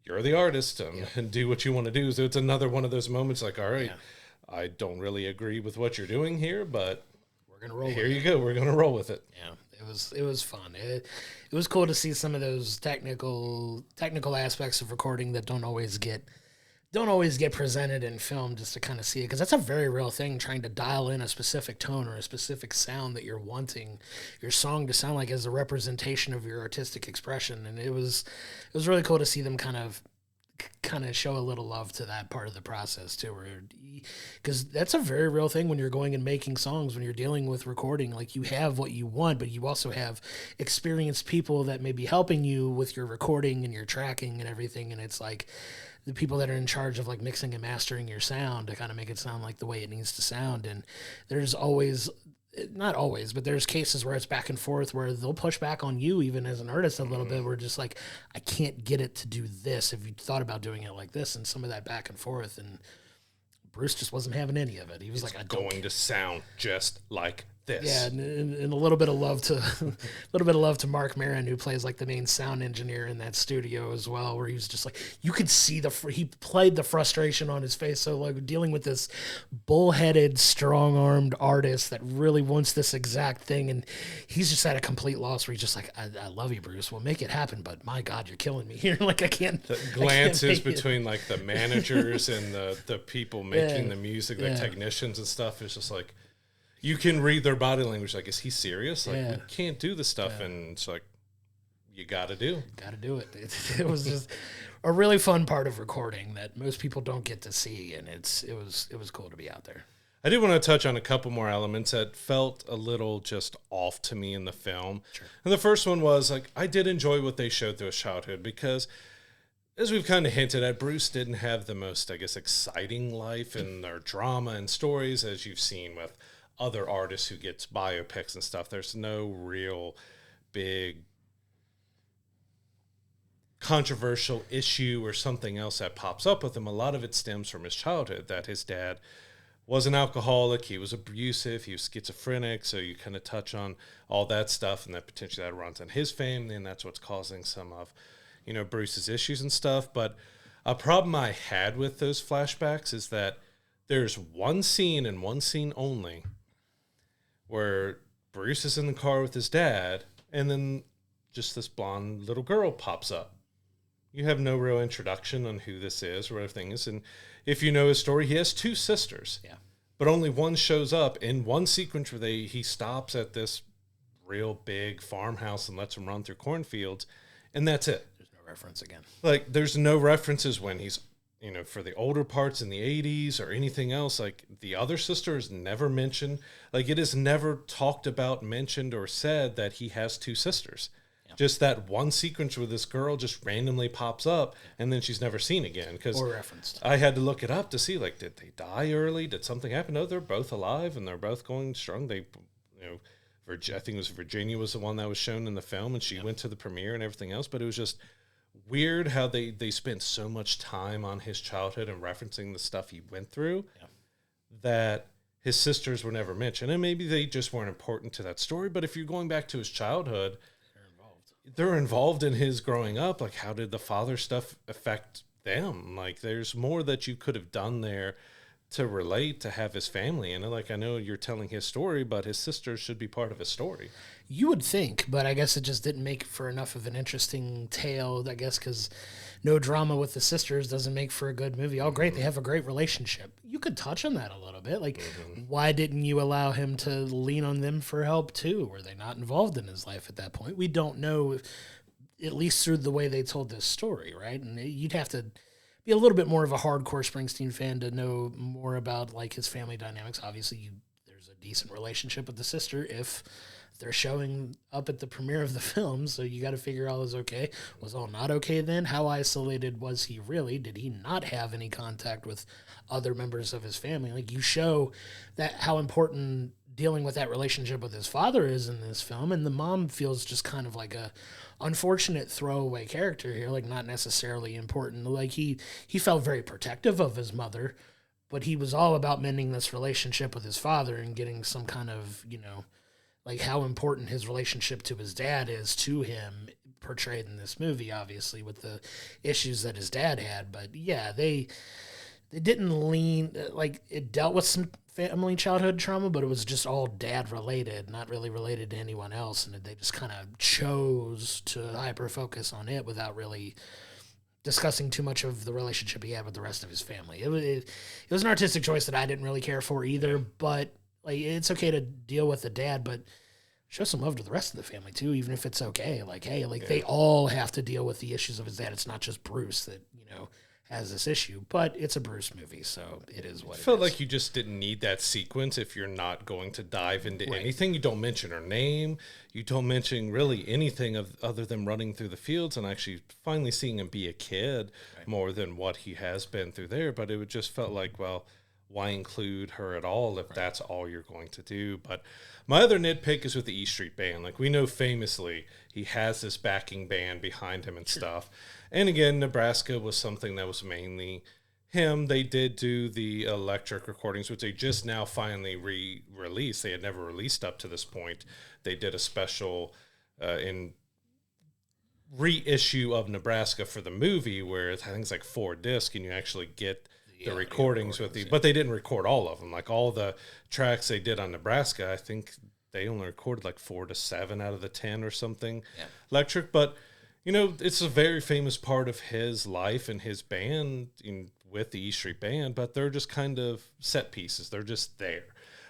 you're the artist, and do what you want to do. So it's another one of those moments like, all right, I don't really agree with what you're doing here, but we're going to roll here you go. We're going to roll with it. Yeah, it was fun. It was cool to see some of those technical aspects of recording that don't always get presented in film, just to kind of see it, because that's a very real thing, trying to dial in a specific tone or a specific sound that you're wanting your song to sound like as a representation of your artistic expression. And it was really cool to see them kind of show a little love to that part of the process too, because that's a very real thing when you're going and making songs, when you're dealing with recording. Like, you have what you want, but you also have experienced people that may be helping you with your recording and your tracking and everything. And it's like, the people that are in charge of like mixing and mastering your sound to kind of make it sound like the way it needs to sound. And there's always not always, but there's cases where it's back and forth where they'll push back on you even as an artist a little bit. We're just like, I can't get it to do this. If you thought about doing it like this, and some of that back and forth, and Bruce just wasn't having any of it. He was like, I don't going to sound just like this. Yeah, and a little bit of love to a little bit of love to Mark Maron, who plays like the main sound engineer in that studio as well, where he was just like, you could see he played the frustration on his face. So like dealing with this bullheaded, strong-armed artist that really wants this exact thing, and he's just at a complete loss where he's just like, I love you, Bruce. We'll make it happen, but my God, you're killing me here. Like I can't. The glances between like the managers and the people making the music, the technicians and stuff, is just like. You can read their body language. Like, is he serious? Like, you can't do this stuff. And it's like, you got to do. Got to do it. It was just a really fun part of recording that most people don't get to see. And it was cool to be out there. I did want to touch on a couple more elements that felt a little just off to me in the film. Sure. And the first one was, like, I did enjoy what they showed through his childhood because, as we've kind of hinted at, Bruce didn't have the most, I guess, exciting life and their drama and stories, as you've seen with other artists who gets biopics and stuff. There's no real big controversial issue or something else that pops up with him. A lot of it stems from his childhood, that his dad was an alcoholic, he was abusive, he was schizophrenic, so you kind of touch on all that stuff, and that potentially that runs in his family, and that's what's causing some of, Bruce's issues and stuff. But a problem I had with those flashbacks is that there's one scene and one scene only where Bruce is in the car with his dad, and then just this blonde little girl pops up. You have no real introduction on who this is or everything is. And if you know his story, he has two sisters. Yeah. But only one shows up in one sequence where he stops at this real big farmhouse and lets him run through cornfields, and that's it. There's no reference again. Like, there's no references when he's for the older parts in the 80s or anything else. Like, the other sister is never mentioned. Like, it is never talked about, mentioned, or said that he has two sisters. Yeah. Just that one sequence where this girl just randomly pops up and then she's never seen again. Or referenced. I had to look it up to see, like, did they die early? Did something happen? No, they're both alive and they're both going strong. They, I think it was Virginia was the one that was shown in the film, and she went to the premiere and everything else, but it was just weird how they spent so much time on his childhood and referencing the stuff he went through that his sisters were never mentioned. And maybe they just weren't important to that story. But if you're going back to his childhood, they're involved in his growing up. Like, how did the father stuff affect them? Like, there's more that you could have done there to relate, to have his family in it. Like, I know you're telling his story, but his sisters should be part of his story. You would think, but I guess it just didn't make for enough of an interesting tale, I guess, because no drama with the sisters doesn't make for a good movie. Oh, great, they have a great relationship. You could touch on that a little bit. Like, why didn't you allow him to lean on them for help, too? Were they not involved in his life at that point? We don't know, at least through the way they told this story, right? And you'd have to be a little bit more of a hardcore Springsteen fan to know more about, like, his family dynamics. Obviously, there's a decent relationship with the sister if they're showing up at the premiere of the film, so you got to figure all is okay. Was all not okay then? How isolated was he really? Did he not have any contact with other members of his family? Like, you show that how important dealing with that relationship with his father is in this film, and the mom feels just kind of like a unfortunate throwaway character here, like not necessarily important. Like, he felt very protective of his mother, but he was all about mending this relationship with his father and getting some kind of, like how important his relationship to his dad is to him, portrayed in this movie, obviously, with the issues that his dad had. But yeah, they didn't lean, like, it dealt with some family childhood trauma, but it was just all dad related, not really related to anyone else. And they just kind of chose to hyper focus on it without really discussing too much of the relationship he had with the rest of his family. It was an artistic choice that I didn't really care for either, but like, it's okay to deal with the dad, but show some love to the rest of the family too, even if it's okay. Like, hey, like, they all have to deal with the issues of his dad. It's not just Bruce that, has this issue, but it's a Bruce movie, so it is what it is. I felt like you just didn't need that sequence if you're not going to dive into anything. You don't mention her name. You don't mention really anything other than running through the fields and actually finally seeing him be a kid more than what he has been through there. But it just felt like, well, why include her at all if that's all you're going to do? But my other nitpick is with the E Street Band. Like, we know famously he has this backing band behind him and stuff. And again, Nebraska was something that was mainly him. They did do the electric recordings, which they just now finally re-released. They had never released up to this point. They did a special in reissue of Nebraska for the movie, where I think it's like 4 discs, and you actually get the recordings with the, but they didn't record all of them. Like, all the tracks they did on Nebraska, I think they only recorded like 4 to 7 out of the 10 or something electric. But, you know, it's a very famous part of his life and his band with the E Street Band, but they're just kind of set pieces. They're just there.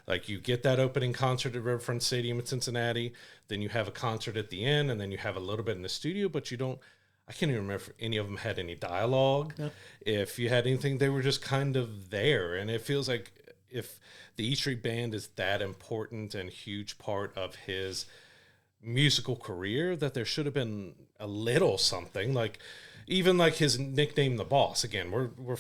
Like, you get that opening concert at Riverfront Stadium in Cincinnati, then you have a concert at the end, and then you have a little bit in the studio, but you don't, I can't even remember if any of them had any dialogue. No. If you had anything, they were just kind of there. And it feels like if the E Street Band is that important and huge part of his musical career, that there should have been a little something. Like, even like his nickname, The Boss. Again, we're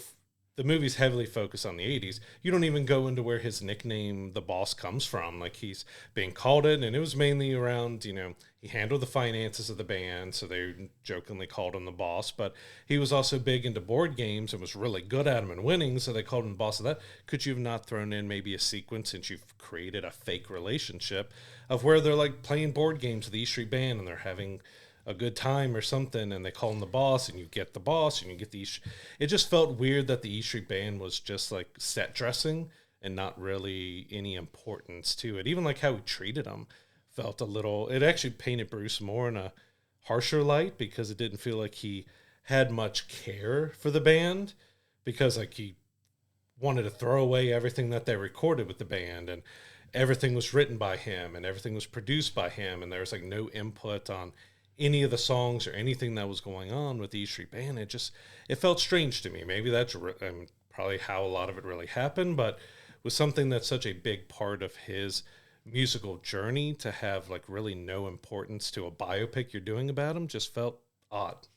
the movie's heavily focused on the 80s. You don't even go into where his nickname, The Boss, comes from. Like, he's being called it, and it was mainly around, you know, he handled the finances of the band, so they jokingly called him The Boss. But he was also big into board games and was really good at them and winning, so they called him The Boss of that. Could you have not thrown in maybe a sequence, since you've created a fake relationship, of where they're like playing board games with the E Street Band and they're having a good time or something, and they call him The Boss, and you get The Boss, and you get the it just felt weird that the E Street Band was just like set dressing and not really any importance to it. Even like how he treated him felt a little, it actually painted Bruce more in a harsher light, because it didn't feel like he had much care for the band, because like he wanted to throw away everything that they recorded with the band, and everything was written by him and everything was produced by him, and there was like no input on any of the songs or anything that was going on with the E Street Band. It felt strange to me. Maybe that's probably how a lot of it really happened, but with something that's such a big part of his musical journey, to have like really no importance to a biopic you're doing about him just felt odd.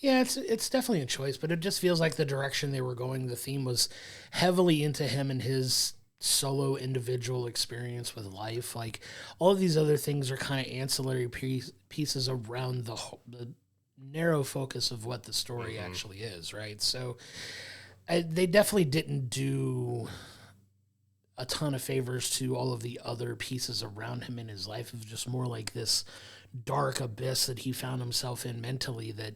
Yeah, it's definitely a choice, but it just feels like the direction they were going, the theme was heavily into him and his solo individual experience with life. Like, all of these other things are kind of ancillary pieces around the narrow focus of what the story actually is, right? So they definitely didn't do a ton of favors to all of the other pieces around him in his life. It was just more like this dark abyss that he found himself in mentally, that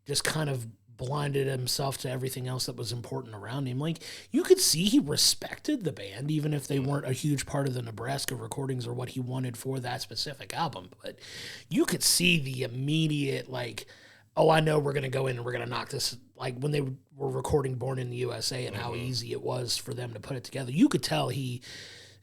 just kind of blinded himself to everything else that was important around him. Like, you could see he respected the band, even if they weren't a huge part of the Nebraska recordings or what he wanted for that specific album. But you could see the immediate, like, oh, I know we're going to go in and we're going to knock this. Like, when they were recording Born in the USA and how easy it was for them to put it together, you could tell he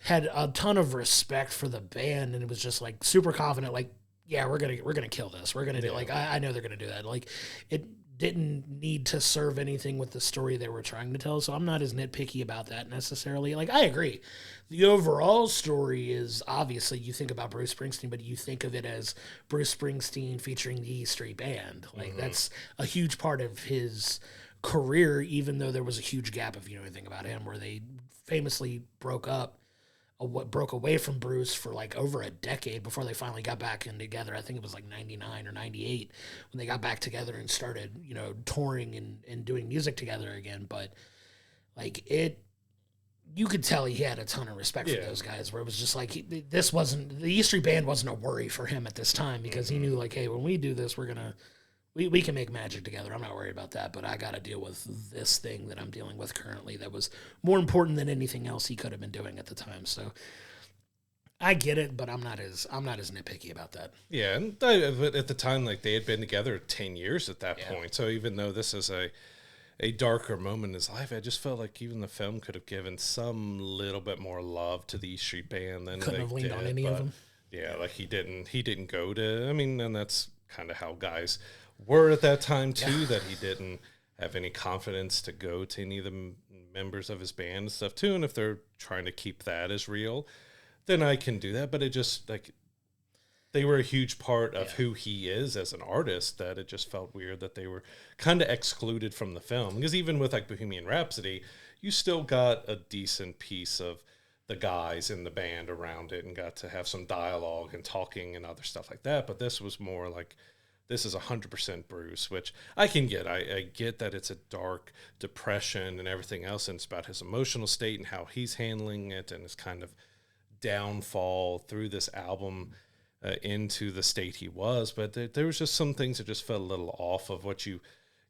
had a ton of respect for the band, and it was just like super confident, like, yeah, we're gonna kill this. We're gonna do, like, I know they're gonna do that. Like, it didn't need to serve anything with the story they were trying to tell, so I'm not as nitpicky about that necessarily. Like, I agree. The overall story is, obviously, you think about Bruce Springsteen, but you think of it as Bruce Springsteen featuring the E Street Band. Like, that's a huge part of his career, even though there was a huge gap, if you know anything about him, where they famously broke away from Bruce for like over a decade before they finally got back in together. I think it was like 99 or 98 when they got back together and started, you know, touring and doing music together again. But like, you could tell he had a ton of respect for those guys, where it was just like, the E Street Band wasn't a worry for him at this time, because he knew, like, hey, when we do this, we can make magic together. I'm not worried about that, but I got to deal with this thing that I'm dealing with currently that was more important than anything else he could have been doing at the time. So I get it, but I'm not as nitpicky about that. Yeah, and at the time, like, they had been together 10 years at that point. So even though this is a darker moment in his life, I just felt like even the film could have given some little bit more love to the E Street Band than couldn't have leaned on any of them. Yeah, like he didn't go to. I mean, and that's kind of how guys were at that time too, that he didn't have any confidence to go to any of the members of his band and stuff too. And if they're trying to keep that as real, then I can do that. But it just, like, they were a huge part of who he is as an artist, that it just felt weird that they were kind of excluded from the film. Because even with like Bohemian Rhapsody, you still got a decent piece of the guys in the band around it and got to have some dialogue and talking and other stuff like that. But this was more like, this is 100% Bruce, which I can get. I get that it's a dark depression and everything else, and it's about his emotional state and how he's handling it and his kind of downfall through this album into the state he was. But there was just some things that just felt a little off of what you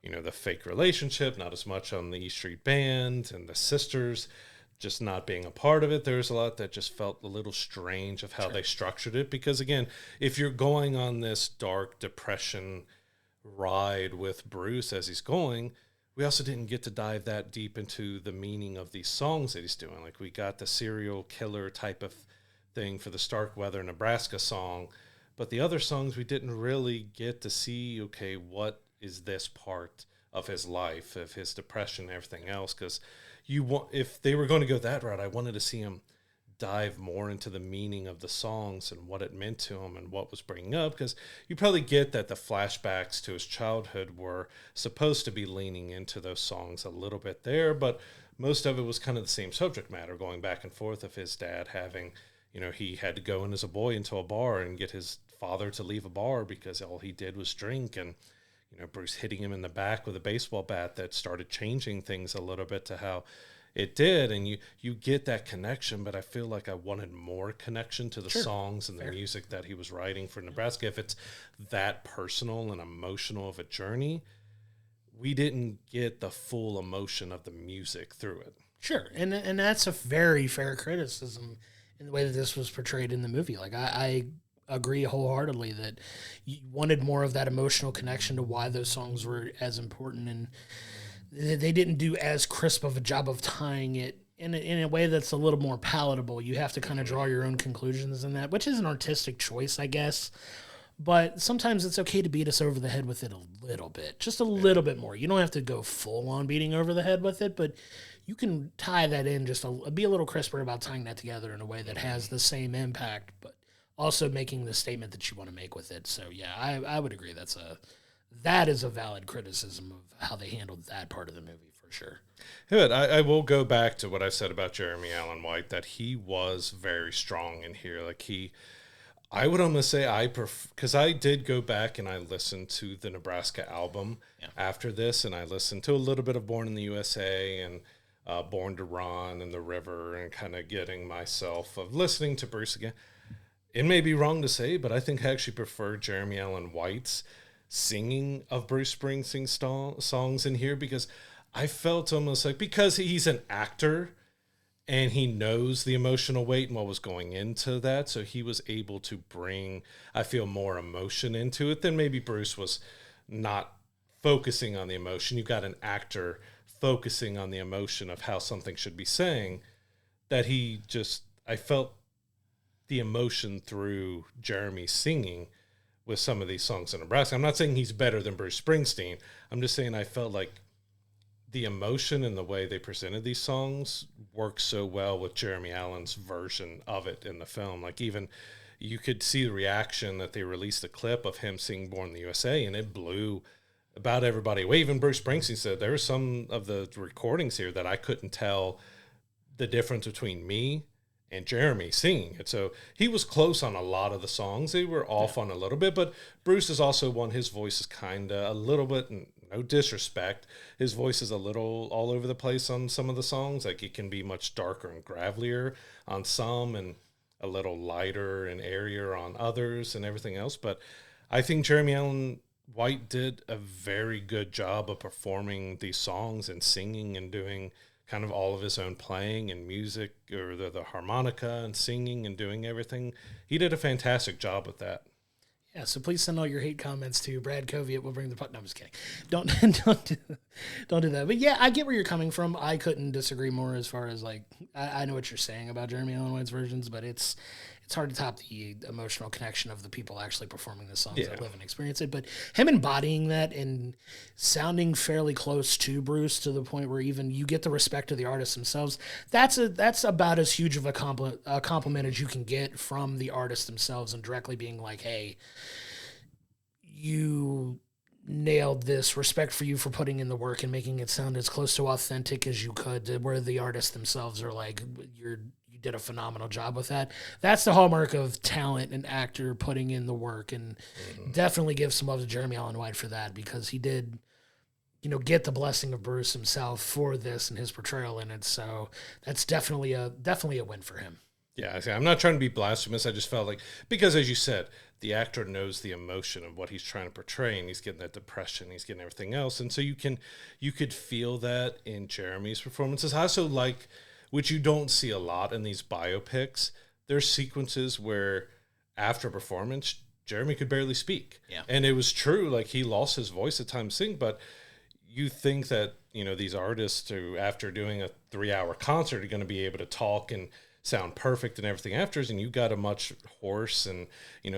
know, the fake relationship, not as much on the E Street Band and the sisters just not being a part of it. There's a lot that just felt a little strange of how they structured it. Because again, if you're going on this dark depression ride with Bruce as he's going, we also didn't get to dive that deep into the meaning of these songs that he's doing. Like, we got the serial killer type of thing for the Starkweather, Nebraska song, but the other songs we didn't really get to see, okay, what is this part of his life, of his depression and everything else? Because if they were going to go that route, I wanted to see him dive more into the meaning of the songs and what it meant to him and what was bringing up, because you probably get that the flashbacks to his childhood were supposed to be leaning into those songs a little bit there, but most of it was kind of the same subject matter, going back and forth of his dad having, you know, he had to go in as a boy into a bar and get his father to leave a bar because all he did was drink, and you know, Bruce hitting him in the back with a baseball bat that started changing things a little bit to how it did. And you get that connection, but I feel like I wanted more connection to the songs and the music that he was writing for Nebraska. If it's that personal and emotional of a journey, we didn't get the full emotion of the music through it. Sure. And that's a very fair criticism in the way that this was portrayed in the movie. Like, I agree wholeheartedly that you wanted more of that emotional connection to why those songs were as important, and they didn't do as crisp of a job of tying it in a way that's a little more palatable. You have to kind of draw your own conclusions in that, which is an artistic choice, I guess. But sometimes it's okay to beat us over the head with it a little bit, just a little bit more. You don't have to go full on beating over the head with it, but you can tie that in, be a little crisper about tying that together in a way that has the same impact, but also making the statement that you want to make with it. So yeah, I would agree that is a valid criticism of how they handled that part of the movie for sure. Good. I will go back to what I said about Jeremy Allen White, that he was very strong in here. Like, I would almost say because I did go back and I listened to the Nebraska album after this, and I listened to a little bit of Born in the USA and Born to Run and The River, and kind of getting myself of listening to Bruce again. It may be wrong to say, but I think I actually prefer Jeremy Allen White's singing of Bruce Springsteen songs in here, because I felt almost like, because he's an actor and he knows the emotional weight and what was going into that, so he was able to bring, I feel, more emotion into it than maybe Bruce was not focusing on the emotion. You've got an actor focusing on the emotion of how something should be saying, that I felt the emotion through Jeremy singing with some of these songs in Nebraska. I'm not saying he's better than Bruce Springsteen. I'm just saying I felt like the emotion and the way they presented these songs worked so well with Jeremy Allen's version of it in the film. Like, even you could see the reaction that they released a clip of him singing Born in the USA, and it blew about everybody away. Even Bruce Springsteen said there were some of the recordings here that I couldn't tell the difference between me and Jeremy singing it. So he was close on a lot of the songs. They were off on a little bit, but Bruce is also one, his voice is kind of a little bit, no disrespect, his voice is a little all over the place on some of the songs. Like, it can be much darker and gravelier on some and a little lighter and airier on others and everything else. But I think Jeremy Allen White did a very good job of performing these songs and singing and doing kind of all of his own playing and music, or the harmonica and singing and doing everything. He did a fantastic job with that. Yeah, so please send all your hate comments to Brad Covey at We'll Bring the Puck. No, I'm just kidding. Don't do that. But yeah, I get where you're coming from. I couldn't disagree more as far as, like, I know what you're saying about Jeremy Allen White's versions, but it's hard to top the emotional connection of the people actually performing the songs that live and experience it. But him embodying that and sounding fairly close to Bruce, to the point where even you get the respect of the artists themselves, that's about as huge of a compliment as you can get from the artists themselves, and directly being like, hey, you nailed this. Respect for you for putting in the work and making it sound as close to authentic as you could, where the artists themselves are like, you did a phenomenal job with that. That's the hallmark of talent and actor putting in the work, and definitely give some love to Jeremy Allen White for that, because he did, get the blessing of Bruce himself for this and his portrayal in it. So that's definitely a win for him. Yeah, I'm not trying to be blasphemous. I just felt like, because as you said, the actor knows the emotion of what he's trying to portray, and he's getting that depression, he's getting everything else. And so you could feel that in Jeremy's performances. I also like, which you don't see a lot in these biopics, there's sequences where after a performance, Jeremy could barely speak. Yeah. And it was true, like he lost his voice at times sing, but you think that, these artists who, after doing a 3-hour concert, are going to be able to talk and sound perfect and everything afterwards, and you got a much hoarse and,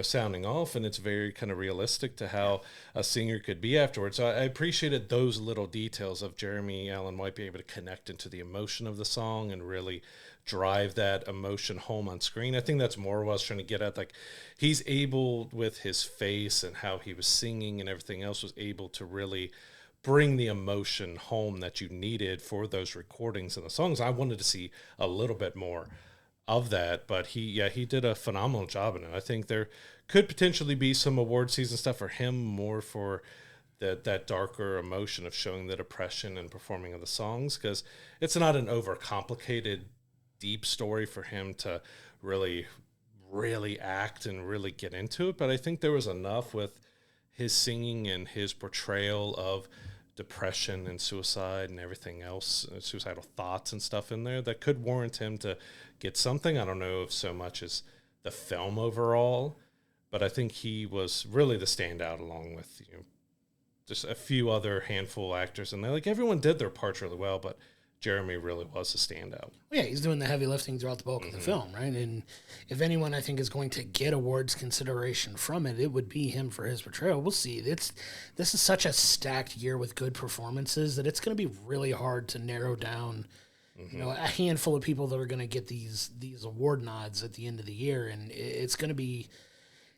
sounding off, and it's very kind of realistic to how a singer could be afterwards. So I appreciated those little details of Jeremy Allen White being able to connect into the emotion of the song and really drive that emotion home on screen. I think that's more what I was trying to get at. Like, he's able, with his face and how he was singing and everything else, was able to really bring the emotion home that you needed for those recordings and the songs. I wanted to see a little bit more of that, but he did a phenomenal job in it. I think there could potentially be some award season stuff for him, more for that darker emotion of showing the depression and performing of the songs, because it's not an overcomplicated, deep story for him to really act and really get into it. But I think there was enough with his singing and his portrayal of depression and suicide and everything else, suicidal thoughts and stuff in there, that could warrant him to get something. I don't know if so much as the film overall, but I think he was really the standout, along with just a few other handful actors, and like everyone did their parts really well, but Jeremy really was a standout. Yeah, he's doing the heavy lifting throughout the bulk of the film, right? And if anyone, I think, is going to get awards consideration from it, it would be him for his portrayal. We'll see. This is such a stacked year with good performances that it's going to be really hard to narrow down, a handful of people that are going to get these award nods at the end of the year, and it's going to be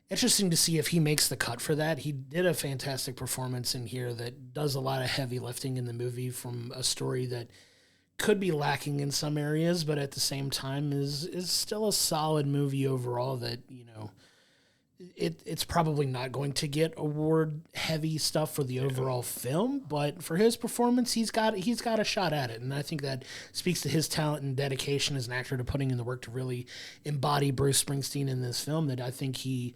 interesting to see if he makes the cut for that. He did a fantastic performance in here that does a lot of heavy lifting in the movie from a story that could be lacking in some areas, but at the same time is still a solid movie overall that, it's probably not going to get award heavy stuff for the overall film, but for his performance, he's got a shot at it. And I think that speaks to his talent and dedication as an actor to putting in the work to really embody Bruce Springsteen in this film, that I think he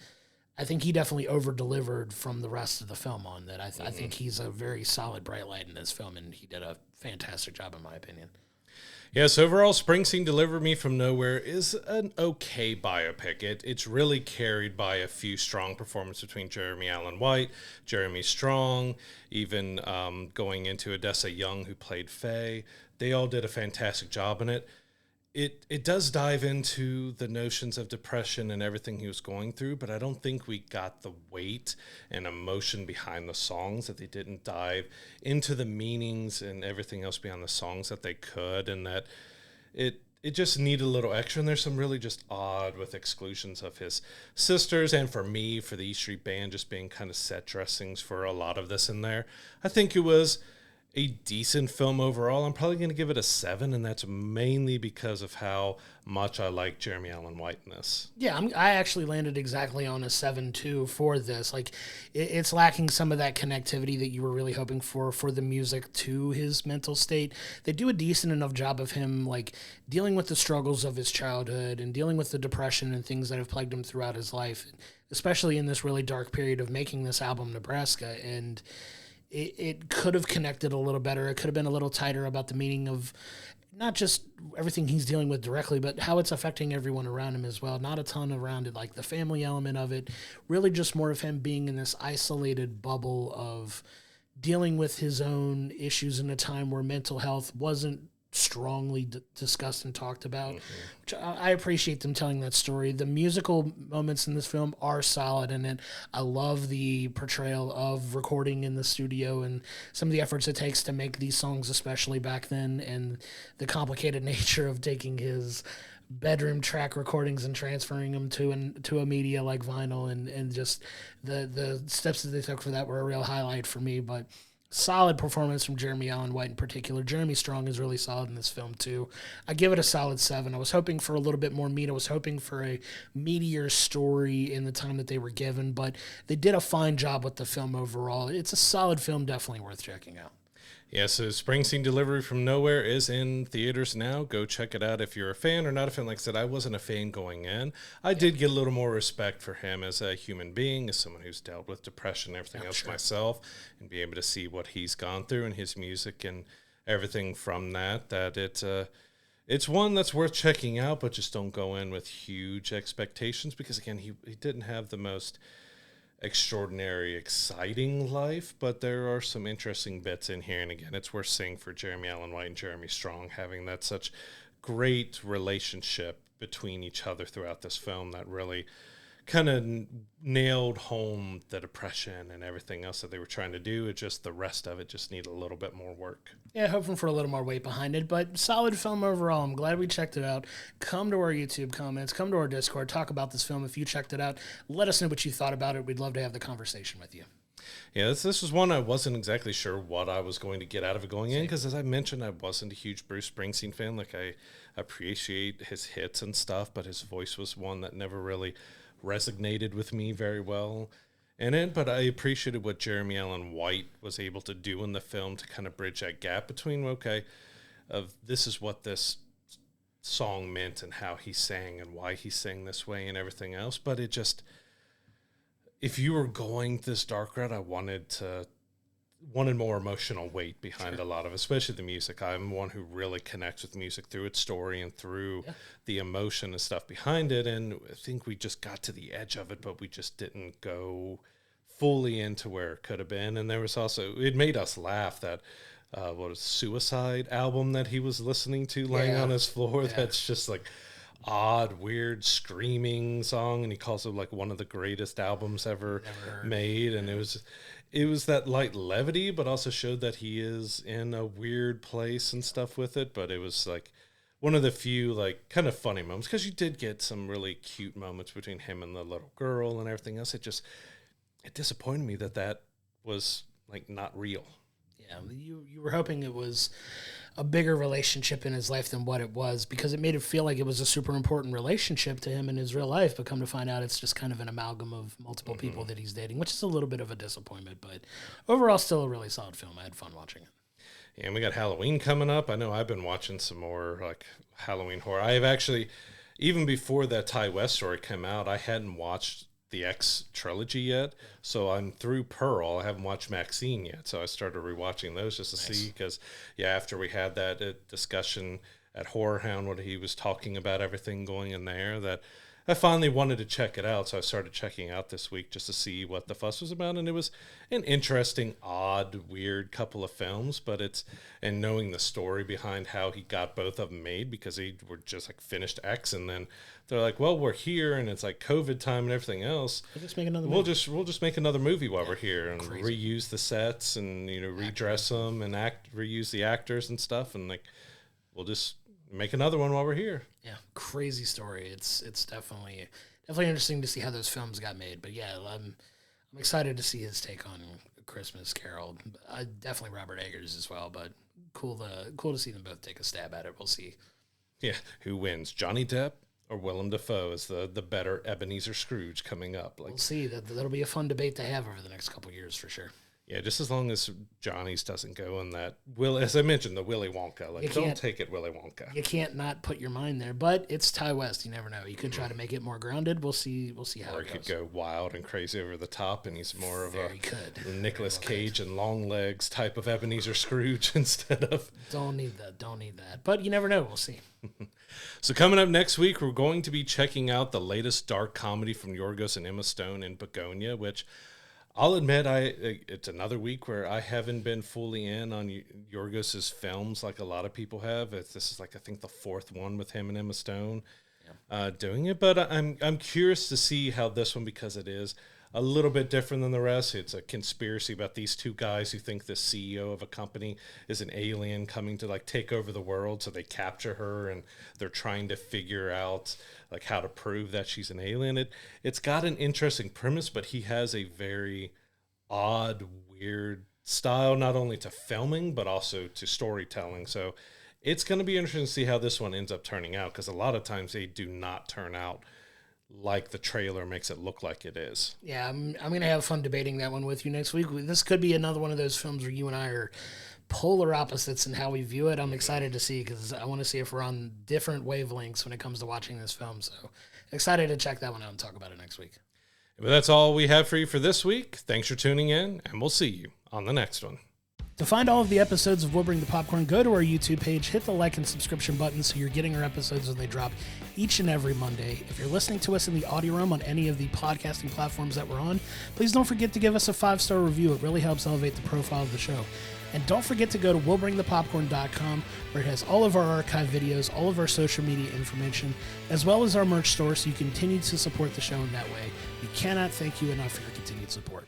definitely over-delivered from the rest of the film on that. I think he's a very solid bright light in this film, and he did a fantastic job, in my opinion. Yes, overall, Springsteen Delivered Me From Nowhere is an okay biopic. It's really carried by a few strong performances between Jeremy Allen White, Jeremy Strong, even going into Odessa Young, who played Faye. They all did a fantastic job in it. It does dive into the notions of depression and everything he was going through, but I don't think we got the weight and emotion behind the songs, that they didn't dive into the meanings and everything else beyond the songs that they could, and that it just needed a little extra. And there's some really just odd with exclusions of his sisters, and for me, for the E Street Band just being kind of set dressings for a lot of this in there. I think it was a decent film overall. I'm probably going to give it a 7, and that's mainly because of how much I like Jeremy Allen White in this. Yeah, I actually landed exactly on a 7 too for this. Like, it's lacking some of that connectivity that you were really hoping for the music to his mental state. They do a decent enough job of him, like, dealing with the struggles of his childhood and dealing with the depression and things that have plagued him throughout his life, especially in this really dark period of making this album, Nebraska. And it could have connected a little better. It could have been a little tighter about the meaning of not just everything he's dealing with directly, but how it's affecting everyone around him as well. Not a ton around it, like the family element of it. Really just more of him being in this isolated bubble of dealing with his own issues in a time where mental health wasn't strongly discussed and talked about, which I appreciate them telling that story. The musical moments in this film are solid, and I love the portrayal of recording in the studio and some of the efforts it takes to make these songs, especially back then, and the complicated nature of taking his bedroom track recordings and transferring them to a media like vinyl, and just the steps that they took for that were a real highlight for me. But solid performance from Jeremy Allen White in particular. Jeremy Strong is really solid in this film too. I give it a solid 7. I was hoping for a little bit more meat. I was hoping for a meatier story in the time that they were given, but they did a fine job with the film overall. It's a solid film, definitely worth checking out. Yeah, so Springsteen Delivery from Nowhere is in theaters now. Go check it out if you're a fan or not a fan. Like I said, I wasn't a fan going in. I did get a little more respect for him as a human being, as someone who's dealt with depression and everything else myself, and be able to see what he's gone through and his music and everything from that it's one that's worth checking out, but just don't go in with huge expectations because, again, he didn't have the most extraordinary, exciting life, but there are some interesting bits in here. And again, it's worth seeing for Jeremy Allen White and Jeremy Strong having that such great relationship between each other throughout this film that really kind of nailed home the depression and everything else that they were trying to do. It just, the rest of it just needed a little bit more work. Yeah, hoping for a little more weight behind it, but solid film overall. I'm glad we checked it out. Come to our YouTube comments, come to our Discord, talk about this film. If you checked it out, let us know what you thought about it. We'd love to have the conversation with you. Yeah, this was one I wasn't exactly sure what I was going to get out of it going in, because as I mentioned, I wasn't a huge Bruce Springsteen fan. Like, I appreciate his hits and stuff, but his voice was one that never really resonated with me very well. But I appreciated what Jeremy Allen White was able to do in the film to kind of bridge that gap between, this is what this song meant and how he sang and why he sang this way and everything else. But it just, if you were going this dark route, I wanted more emotional weight behind a lot of it, especially the music. I'm one who really connects with music through its story and through the emotion and stuff behind it. And I think we just got to the edge of it, but we just didn't go fully into where it could have been. And there was also, it made us laugh that Suicide album that he was listening to laying on his floor. That's just like odd, weird, screaming song. And he calls it like one of the greatest albums ever made. And it was that light levity, but also showed that he is in a weird place and stuff with it. But it was like one of the few like kind of funny moments, because you did get some really cute moments between him and the little girl and everything else. It disappointed me that was like not real. Yeah, you were hoping it was a bigger relationship in his life than what it was, because it made it feel like it was a super important relationship to him in his real life, but come to find out it's just kind of an amalgam of multiple people that he's dating, which is a little bit of a disappointment, but overall still a really solid film. I had fun watching it. Yeah, and we got Halloween coming up. I know I've been watching some more like Halloween horror. I have actually, even before that Ty West story came out, I hadn't watched the X trilogy yet, so I'm through Pearl. I haven't watched Maxine yet, so I started rewatching those just to see, because after we had that discussion at Horror Hound when he was talking about everything going in there, that I finally wanted to check it out, so I started checking out this week just to see what the fuss was about. And it was an interesting, odd, weird couple of films, but and knowing the story behind how he got both of them made, because they were just like finished X, and then they're like, well, we're here and it's like COVID time and everything else. We'll just make another movie. We'll just make another movie while we're here, and reuse the sets and redress them and reuse the actors and stuff, and like we'll just make another one while we're here. Yeah, crazy story. It's definitely interesting to see how those films got made. But yeah, I'm excited to see his take on Christmas Carol. Definitely Robert Eggers as well, but cool to see them both take a stab at it. We'll see. Yeah, who wins, Johnny Depp or Willem Dafoe is the better Ebenezer Scrooge coming up? Like, we'll see. That'll be a fun debate to have over the next couple of years for sure. Yeah, just as long as Johnny's doesn't go in that, as I mentioned, the Willy Wonka. Like, don't take it Willy Wonka. You can't not put your mind there, but it's Ty West. You never know. You could try to make it more grounded. We'll see how it goes. Or he could go wild and crazy over the top, and he's more of a Nicolas Cage and long legs type of Ebenezer Scrooge instead of... Don't need that. But you never know. We'll see. So coming up next week, we're going to be checking out the latest dark comedy from Yorgos and Emma Stone in Begonia, which... I'll admit, it's another week where I haven't been fully in on Yorgos's films like a lot of people have. This is like, I think, the fourth one with him and Emma Stone doing it. But I'm curious to see how this one, because it is a little bit different than the rest. It's a conspiracy about these two guys who think the CEO of a company is an alien coming to like take over the world. So they capture her and they're trying to figure out like how to prove that she's an alien. It's got an interesting premise, but he has a very odd, weird style, not only to filming, but also to storytelling. So it's going to be interesting to see how this one ends up turning out, because a lot of times they do not turn out like the trailer makes it look like it is. Yeah, I'm going to have fun debating that one with you next week. This could be another one of those films where you and I are polar opposites in how we view it. I'm excited to see, because I want to see if we're on different wavelengths when it comes to watching this film. So excited to check that one out and talk about it next week. But that's all we have for you for this week. Thanks for tuning in, and we'll see you on the next one. To find all of the episodes of We'll Bring the Popcorn, go to our YouTube page, hit the like and subscription button so you're getting our episodes when they drop each and every Monday. If you're listening to us in the audio room on any of the podcasting platforms that we're on, please don't forget to give us a 5-star review. It really helps elevate the profile of the show. And don't forget to go to willbringthepopcorn.com, where it has all of our archive videos, all of our social media information, as well as our merch store, so you continue to support the show in that way. We cannot thank you enough for your continued support.